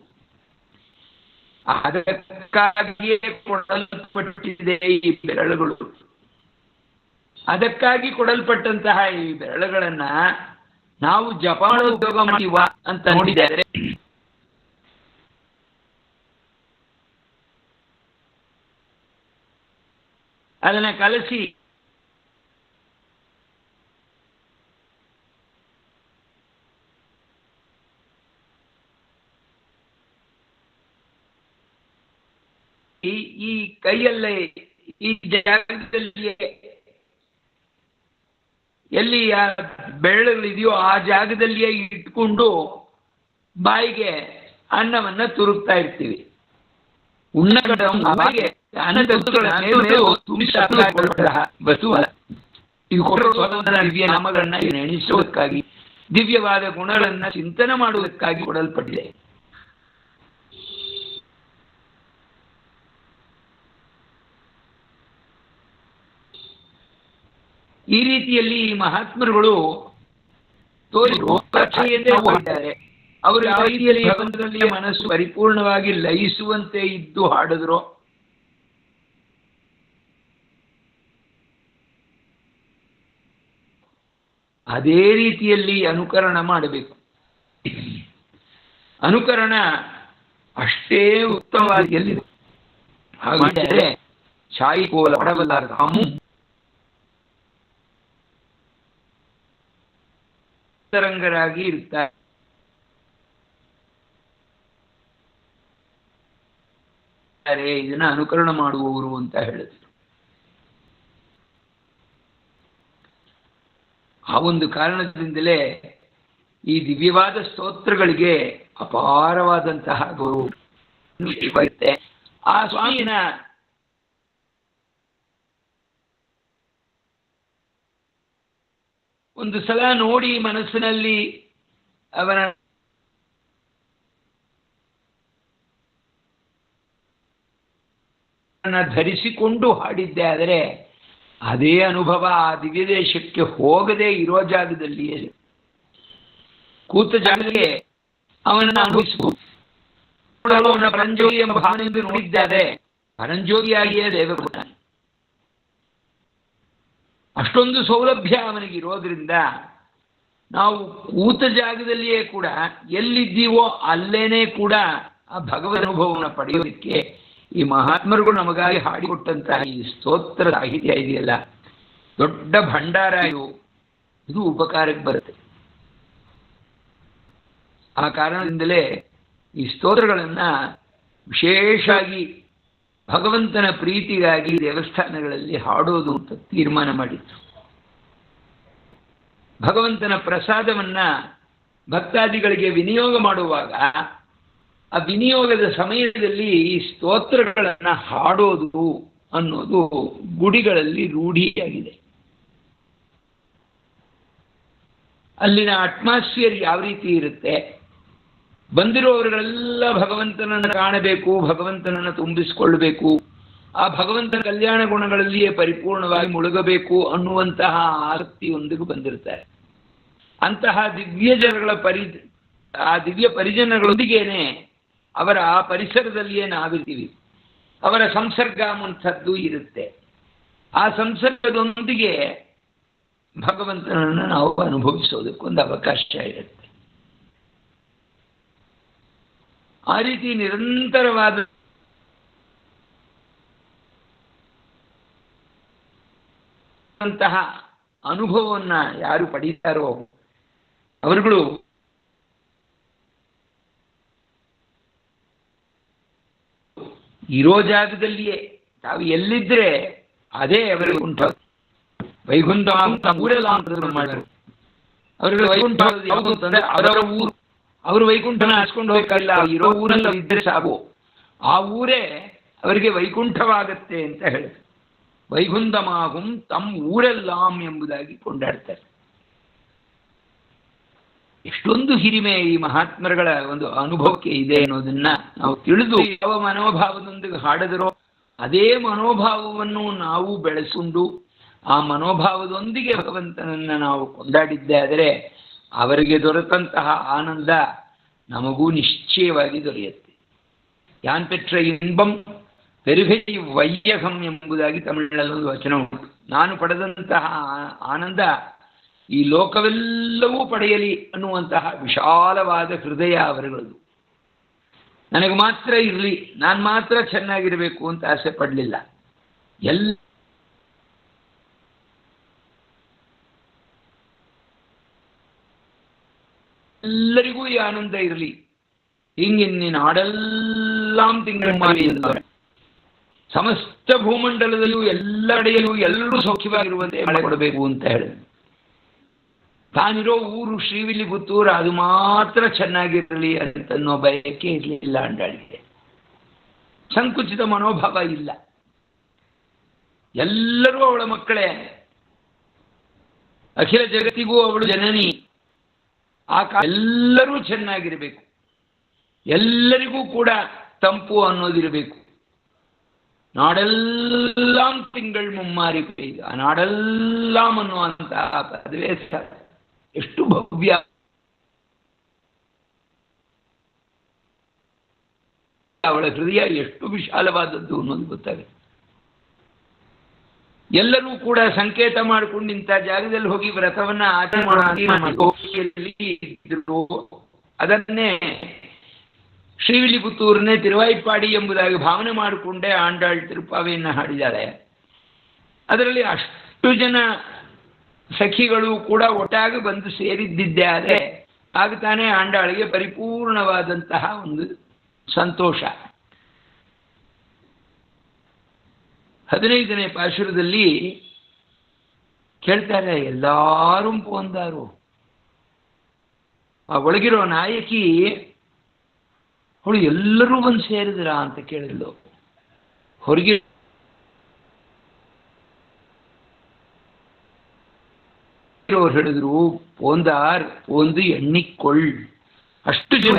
ಅದಕ್ಕಾಗಿಯೇ ಕೊಡಲ್ಪಟ್ಟಿದೆ ಈ ಬೆರಳುಗಳು. ಅದಕ್ಕಾಗಿ ಕೊಡಲ್ಪಟ್ಟಂತಹ ಈ ಬೆರಳುಗಳನ್ನ ನಾವು ಜಪ ಉಪಯೋಗ ಮಾಡುವ ಅಂತ ನೋಡಿದರೆ ಅದನ್ನ ಕಲಸಿ ಈ ಕೈಯಲ್ಲೇ ಈ ಜಾಗದಲ್ಲಿ ಎಲ್ಲಿ ಆ ಬೆರಳುಗಳಿದೆಯೋ ಆ ಜಾಗದಲ್ಲಿಯೇ ಇಟ್ಕೊಂಡು ಬಾಯಿಗೆ ಅನ್ನವನ್ನ ತುರುಕ್ತಾ ಇರ್ತೀವಿ. ಬಾಯಿಗೆ ಇದು ದಿವ್ಯ ನಾಮಗಳನ್ನ ಎಣಿಸೋದಕ್ಕಾಗಿ, ದಿವ್ಯವಾದ ಗುಣಗಳನ್ನ ಚಿಂತನೆ ಮಾಡುವುದಕ್ಕಾಗಿ ಕೊಡಲ್ಪಟ್ಟಿದೆ. ಈ ರೀತಿಯಲ್ಲಿ ಮಹಾತ್ಮರುಗಳು ತೋರಿದ್ದಾರೆ. ಅವರು ಯಾವ ರೀತಿಯಲ್ಲಿ ಭಗವಂತನಲ್ಲಿ ಮನಸ್ಸು ಪರಿಪೂರ್ಣವಾಗಿ ಲಯಿಸುವಂತೆ ಇದ್ದು ಹಾಡಿದ್ರು ಅದೇ ರೀತಿಯಲ್ಲಿ ಅನುಕರಣ ಮಾಡಬೇಕು. ಅನುಕರಣ ಅಷ್ಟೇ ಉತ್ತಮವಾಗಿ ಎಲ್ಲಿದೆ ಹಾಗಾದರೆ ಛಾಯಿ ಕೋಲ ಪಡಬಲ್ಲಾರ ರಾಮು ತರಂಗರಾಗಿ ಇರ್ತಾರೆ. ಇದನ್ನ ಅನುಕರಣ ಮಾಡುವವರು ಅಂತ ಹೇಳಿದ್ರು. ಆ ಒಂದು ಕಾರಣದಿಂದಲೇ ಈ ದಿವ್ಯವಾದ ಸ್ತೋತ್ರಗಳಿಗೆ ಅಪಾರವಾದಂತಹ ಗೌರವ ಇರುತ್ತೆ. ಆ ಸ್ವಾಮಿನ ಒಂದು ಸಲ ನೋಡಿ ಮನಸ್ಸಿನಲ್ಲಿ ಅವನ ಧರಿಸಿಕೊಂಡು ಹಾಡಿದ್ದೆ ಆದರೆ ಅದೇ ಅನುಭವ ಆ ದಿವ್ಯ ದೇಶಕ್ಕೆ ಹೋಗದೆ ಇರೋ ಜಾಗದಲ್ಲಿಯೇ ಕೂತ ಜಾಗದಲ್ಲಿ ಅವನನ್ನು ಅನುಭವಿಸಬಹುದು. ಅವನ ಪರಂಜ್ಯೋತಿ ಎಂಬ ಭಾವನೆಯಿಂದ ನೋಡಿದ್ದಾರೆ, ಪರಂಜ್ಯೋತಿಯಾಗಿಯೇ ದೇವರುತ್ತಾನೆ. ಅಷ್ಟೊಂದು ಸೌಲಭ್ಯ ಅವನಿಗಿರೋದ್ರಿಂದ ನಾವು ಕೂತ ಜಾಗದಲ್ಲಿಯೇ ಕೂಡ ಎಲ್ಲಿದ್ದೀವೋ ಅಲ್ಲೇನೇ ಕೂಡ ಆ ಭಗವದ್ ಅನುಭವವನ್ನು ಪಡೆಯೋದಕ್ಕೆ ಈ ಮಹಾತ್ಮರುಗಳು ನಮಗಾಗಿ ಹಾಡಿಕೊಟ್ಟಂತಹ ಈ ಸ್ತೋತ್ರ ಸಾಹಿತ್ಯ ಇದೆಯಲ್ಲ, ದೊಡ್ಡ ಭಂಡಾರ ಇದು ಉಪಕಾರಕ್ಕೆ ಬರುತ್ತೆ. ಆ ಕಾರಣದಿಂದಲೇ ಈ ಸ್ತೋತ್ರಗಳನ್ನ ವಿಶೇಷವಾಗಿ ಭಗವಂತನ ಪ್ರೀತಿಗಾಗಿ ದೇವಸ್ಥಾನಗಳಲ್ಲಿ ಹಾಡೋದು ಅಂತ ತೀರ್ಮಾನ ಮಾಡಿದ್ರು. ಭಗವಂತನ ಪ್ರಸಾದವನ್ನ ಭಕ್ತಾದಿಗಳಿಗೆ ವಿನಿಯೋಗ ಮಾಡುವಾಗ ಆ ವಿನಿಯೋಗದ ಸಮಯದಲ್ಲಿ ಈ ಸ್ತೋತ್ರಗಳನ್ನ ಹಾಡೋದು ಅನ್ನೋದು ಗುಡಿಗಳಲ್ಲಿ ರೂಢಿಯಾಗಿದೆ. ಅಲ್ಲಿನ ಅಟ್ಮಾಸ್ಫಿಯರ್ ಯಾವ ರೀತಿ ಇರುತ್ತೆ, ಬಂದಿರುವವರೆಲ್ಲ ಭಗವಂತನನ್ನು ಕಾಣಬೇಕು, ಭಗವಂತನನ್ನು ತುಂಬಿಸಿಕೊಳ್ಳಬೇಕು, ಆ ಭಗವಂತನ ಕಲ್ಯಾಣ ಗುಣಗಳಲ್ಲಿಯೇ ಪರಿಪೂರ್ಣವಾಗಿ ಮುಳುಗಬೇಕು ಅನ್ನುವಂತಹ ಆಸಕ್ತಿಯೊಂದಿಗೆ ಬಂದಿರ್ತಾರೆ. ಅಂತಹ ದಿವ್ಯ ಜನಗಳ ಆ ದಿವ್ಯ ಪರಿಜನಗಳೊಂದಿಗೇನೆ ಅವರ ಆ ಪರಿಸರದಲ್ಲಿಯೇ ನಾವಿರ್ತೀವಿ. ಅವರ ಸಂಸರ್ಗ ಅನ್ನುವಂಥದ್ದು ಇರುತ್ತೆ. ಆ ಸಂಸರ್ಗದೊಂದಿಗೆ ಭಗವಂತನನ್ನು ನಾವು ಅನುಭವಿಸೋದಕ್ಕೊಂದು ಅವಕಾಶ ಇರುತ್ತೆ. ಆ ರೀತಿ ನಿರಂತರವಾದ ಅನುಭವವನ್ನ ಯಾರು ಪಡೀತಾರೋ ಅವರುಗಳು ಇರೋ ಜಾಗದಲ್ಲಿಯೇ ತಾವು ಎಲ್ಲಿದ್ರೆ ಅದೇ ಅವರಿಗೆ ವೈಕುಂಠ. ವೈಕುಂಠ ಅಂತ ಊರೆಲ್ಲ ಮಾಡಿದ್ರು. ಅವರಿಗೆ ವೈಕುಂಠ ಯಾವುದು ಅಂತಂದ್ರೆ ಅವರವರ ಊರು. ಅವರು ವೈಕುಂಠನ ಹಚ್ಕೊಂಡು ಹೋಗಕ್ಕಿಲ್ಲ, ಇರೋ ಊರಲ್ಲ ಇದ್ರೆ ಸಾಕು, ಆ ಊರೇ ಅವರಿಗೆ ವೈಕುಂಠವಾಗತ್ತೆ ಅಂತ ಹೇಳಿದ್ರು. ವೈಕುಂಠಮಾಹುಂ ತಮ್ಮ ಊರೆಲ್ಲಾಂ ಎಂಬುದಾಗಿ ಕೊಂಡಾಡ್ತಾರೆ. ಎಷ್ಟೊಂದು ಹಿರಿಮೆ ಈ ಮಹಾತ್ಮರುಗಳ ಒಂದು ಅನುಭವಕ್ಕೆ ಇದೆ ಅನ್ನೋದನ್ನ ನಾವು ತಿಳಿದು ಯಾವ ಮನೋಭಾವದೊಂದಿಗೆ ಹಾಡಿದರೋ ಅದೇ ಮನೋಭಾವವನ್ನು ನಾವು ಬೆಳೆಸಿಕೊಂಡು ಆ ಮನೋಭಾವದೊಂದಿಗೆ ಭಗವಂತನನ್ನ ನಾವು ಕೊಂಡಾಡಿದ್ದೇ ಆದರೆ ಅವರಿಗೆ ದೊರೆತಂತಹ ಆನಂದ ನಮಗೂ ನಿಶ್ಚಯವಾಗಿ ದೊರೆಯುತ್ತೆ. ಯಾನ್ ಪೆಟ್ರ ಇನ್ಬಂ ಪೆರುಗೈ ವೈಯಕಂ ಎಂಬುದಾಗಿ ತಮಿಳಿನಲ್ಲಿ ಒಂದು ವಚನ ಉಂಟು. ನಾನು ಪಡೆದಂತಹ ಆನಂದ ಈ ಲೋಕವೆಲ್ಲವೂ ಪಡೆಯಲಿ ಅನ್ನುವಂತಹ ವಿಶಾಲವಾದ ಹೃದಯ ಅವರುಗಳದು. ನನಗೆ ಮಾತ್ರ ಇರಲಿ, ನಾನು ಮಾತ್ರ ಚೆನ್ನಾಗಿರಬೇಕು ಅಂತ ಆಸೆ ಪಡಲಿಲ್ಲ. ಎಲ್ಲರಿಗೂ ಈ ಆನಂದ ಇರಲಿ. ಹಿಂಗಿನ ನಾಡೆಲ್ಲಾಂ ತಿಂಗಳು ಮಾಡಿ ಎಂದರೆ ಸಮಸ್ತ ಭೂಮಂಡಲದಲ್ಲೂ ಎಲ್ಲೆಡೆಯಲ್ಲೂ ಎಲ್ಲರೂ ಸೌಖ್ಯವಾಗಿರುವಂತೆ ಮಾಡಿಕೊಡಬೇಕು ಅಂತ ಹೇಳಿದ್ರು. ತಾನಿರೋ ಊರು ಶ್ರೀವಿಲ್ಲಿಪುತ್ತೂರು ಅದು ಮಾತ್ರ ಚೆನ್ನಾಗಿರಲಿ ಅಂತನ್ನೋ ಬಯಕೆ ಇರಲಿಲ್ಲ ಆಂಡಾಳಿಗೆ. ಸಂಕುಚಿತ ಮನೋಭಾವ ಇಲ್ಲ. ಎಲ್ಲರೂ ಅವಳ ಮಕ್ಕಳೇ, ಅಖಿಲ ಜಗತ್ತಿಗೂ ಅವಳು ಜನನಿ. ಆ ಎಲ್ಲರೂ ಚೆನ್ನಾಗಿರಬೇಕು, ಎಲ್ಲರಿಗೂ ಕೂಡ ತಂಪು ಅನ್ನೋದಿರಬೇಕು. ನಾಡೆಲ್ಲಾಂ ತಿಂಗಳು ಮುಮ್ಮಾರಿ ಈಗ ನಾಡೆಲ್ಲಾಂ ಅನ್ನುವಂತಹ ಪದವೇ ಎಷ್ಟು ಭವ್ಯ. ಅವಳ ಹೃದಯ ಎಷ್ಟು ವಿಶಾಲವಾದದ್ದು ಅನ್ನೋದು ಗೊತ್ತಾಗುತ್ತೆ. ಎಲ್ಲರೂ ಕೂಡ ಸಂಕೇತ ಮಾಡಿಕೊಂಡು ಇಂಥ ಜಾಗದಲ್ಲಿ ಹೋಗಿ ವ್ರತವನ್ನ ಆಚರಣೆ ಮಾಡಿದ್ರು. ಅದನ್ನೇ ಶ್ರೀವಿಲ್ಲಿಪುತ್ತೂರನ್ನೇ ತಿರುವಾಯಿಪಾಡಿ ಎಂಬುದಾಗಿ ಭಾವನೆ ಮಾಡಿಕೊಂಡೇ ಆಂಡಾಳ್ ತಿರುಪಾವೆಯನ್ನು ಹಾಡಿದ್ದಾರೆ. ಅದರಲ್ಲಿ ಅಷ್ಟು ಜನ ಸಖಿಗಳು ಕೂಡ ಒಟ್ಟಾಗಿ ಬಂದು ಸೇರಿದ್ದಿದ್ದೇ ಆದರೆ ಆಗ ತಾನೇ ಆಂಡಾಳಿಗೆ ಪರಿಪೂರ್ಣವಾದಂತಹ ಒಂದು ಸಂತೋಷ. 15ನೇ ಪಾಶುರದಲ್ಲಿ ಕೇಳ್ತಾರೆ, ಎಲ್ಲಾರು ಪೋಂದಾರು. ಆ ಒಳಗಿರೋ ನಾಯಕಿ ಅವಳು ಎಲ್ಲರೂ ಬಂದು ಸೇರಿದ್ರ ಅಂತ ಕೇಳಿದ್ಲು. ಹೊರಗೆ ಅವ್ರು ಹೇಳಿದ್ರು, ಪೋಂದಾರ್ ಒಂದು ಎಣ್ಣಿಕೊಳ್ಳ್, ಅಷ್ಟು ಜನ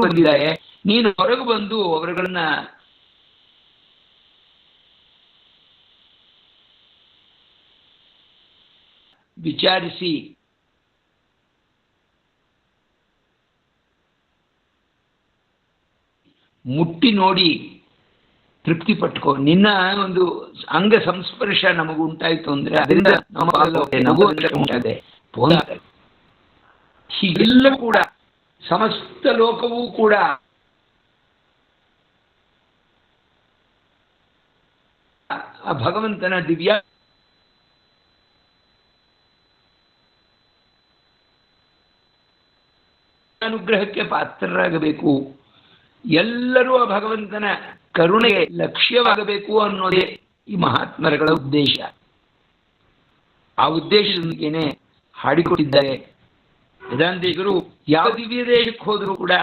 ಬಂದಿದ್ದಾರೆ, ನೀನು ಹೊರಗೆ ಬಂದು ಅವರುಗಳನ್ನ ವಿಚಾರಿಸಿ ಮುಟ್ಟಿ ನೋಡಿ ತೃಪ್ತಿ ಪಟ್ಕೋ. ನಿನ್ನ ಒಂದು ಅಂಗ ಸಂಸ್ಪರ್ಶ ನಮಗೂ ಉಂಟಾಯ್ತು ಅಂದ್ರೆ ಅದರಿಂದ ಉಂಟಾಗಿದೆ. ಹೀಗೆಲ್ಲ ಕೂಡ ಸಮಸ್ತ ಲೋಕವೂ ಕೂಡ ಆ ಭಗವಂತನ ದಿವ್ಯ ಅನುಗ್ರಹಕ್ಕೆ ಪಾತ್ರರಾಗಬೇಕು. ಎಲ್ಲರೂ ಆ ಭಗವಂತನ ಕರುಣೆಗೆ ಲಕ್ಷ್ಯವಾಗಬೇಕು ಅನ್ನೋದೇ ಈ ಮಹಾತ್ಮರುಗಳ ಉದ್ದೇಶ. ಆ ಉದ್ದೇಶದೊಂದಿಗೇನೆ ಹಾಡಿಕೊಟ್ಟಿದ್ದಾರೆ ವೇದಾಂತಿಕರು. ಯಾವ ದಿವ್ಯ ದೇಶಕ್ಕೆ ಹೋದರೂ ಕೂಡ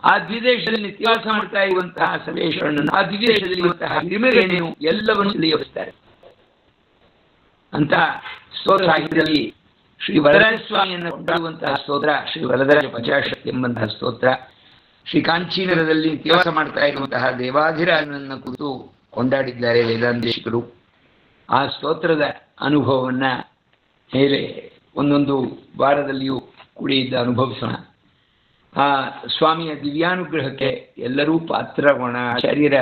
ಆ ದ್ವಿದೇಶದಲ್ಲಿ ನಿತ್ಯವಾಸ ಮಾಡ್ತಾ ಇರುವಂತಹ ಸರ್ವೇಶ್ವರನನ್ನು, ಆ ದ್ವಿದೇಶದಲ್ಲಿ ಇರುವಂತಹ ಹಿರಿಮೆರೇಣೆಯು ಎಲ್ಲವನ್ನು ತಿಳಿಯಿಸ್ತಾರೆ ಅಂತ ಸ್ತೋತ್ರ ಸಾಹಿತ್ಯದಲ್ಲಿ ಶ್ರೀ ವರದರಾಜ ಸ್ವಾಮಿಯನ್ನು ಕೊಂಡಾಡುವಂತಹ ಸ್ತೋತ್ರ ಶ್ರೀ ವರದರಾಜ ಪಂಚಾಶಕ್ತಿ ಎಂಬಂತಹ ಸ್ತೋತ್ರ. ಶ್ರೀ ಕಾಂಚೀನಗರದಲ್ಲಿ ನಿತ್ಯವಾಸ ಮಾಡ್ತಾ ಇರುವಂತಹ ದೇವಾಧಿರಾಜನನ್ನ ಕುರಿತು ಕೊಂಡಾಡಿದ್ದಾರೆ ವೇದಾಂತೇಶಿಕರು. ಆ ಸ್ತೋತ್ರದ ಅನುಭವವನ್ನ ಮೇಲೆ ಒಂದೊಂದು ವಾರದಲ್ಲಿಯೂ ಕೂಡಿಯಿದ್ದ ಅನುಭವಿಸೋಣ. ಆ ಸ್ವಾಮಿಯ ದಿವ್ಯಾನುಗ್ರಹಕ್ಕೆ ಎಲ್ಲರೂ ಪಾತ್ರಗೋಣ. ಆಚಾರ್ಯರ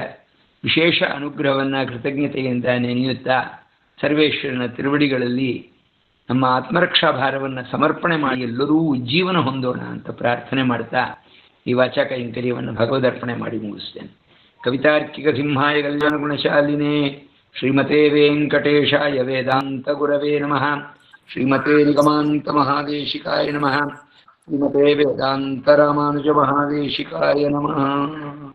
ವಿಶೇಷ ಅನುಗ್ರಹವನ್ನ ಕೃತಜ್ಞತೆಯಿಂದ ನೆನೆಯುತ್ತಾ ಸರ್ವೇಶ್ವರನ ತಿರುವಡಿಗಳಲ್ಲಿ ನಮ್ಮ ಆತ್ಮರಕ್ಷಾ ಭಾರವನ್ನು ಸಮರ್ಪಣೆ ಮಾಡಿ ಎಲ್ಲರೂ ಉಜ್ಜೀವನ ಹೊಂದೋಣ ಅಂತ ಪ್ರಾರ್ಥನೆ ಮಾಡ್ತಾ ಈ ವಾಚಾ ಕೈಂಕರ್ಯವನ್ನು ಭಗವದರ್ಪಣೆ ಮಾಡಿ ಮುಗಿಸ್ತೇನೆ. ಕವಿತಾರ್ಕಿಕ ಸಿಂಹಾಯ ಕಲ್ಯಾಣ ಗುಣಶಾಲಿನೇ ಶ್ರೀಮತೆ ವೆಂಕಟೇಶಾಯ ವೇದಾಂತ ಗುರವೇ ನಮಃ. ಶ್ರೀಮತೆ ನಿಗಮಾಂತ ಮಹಾದೇಶಿಕಾಯ ನಮಃ. ಶ್ರೀಮತೆ ವೇದಾಂತ ರಾಮಾನುಜ ಮಹಾದೇಶಿಕಾಯ ನಮಃ.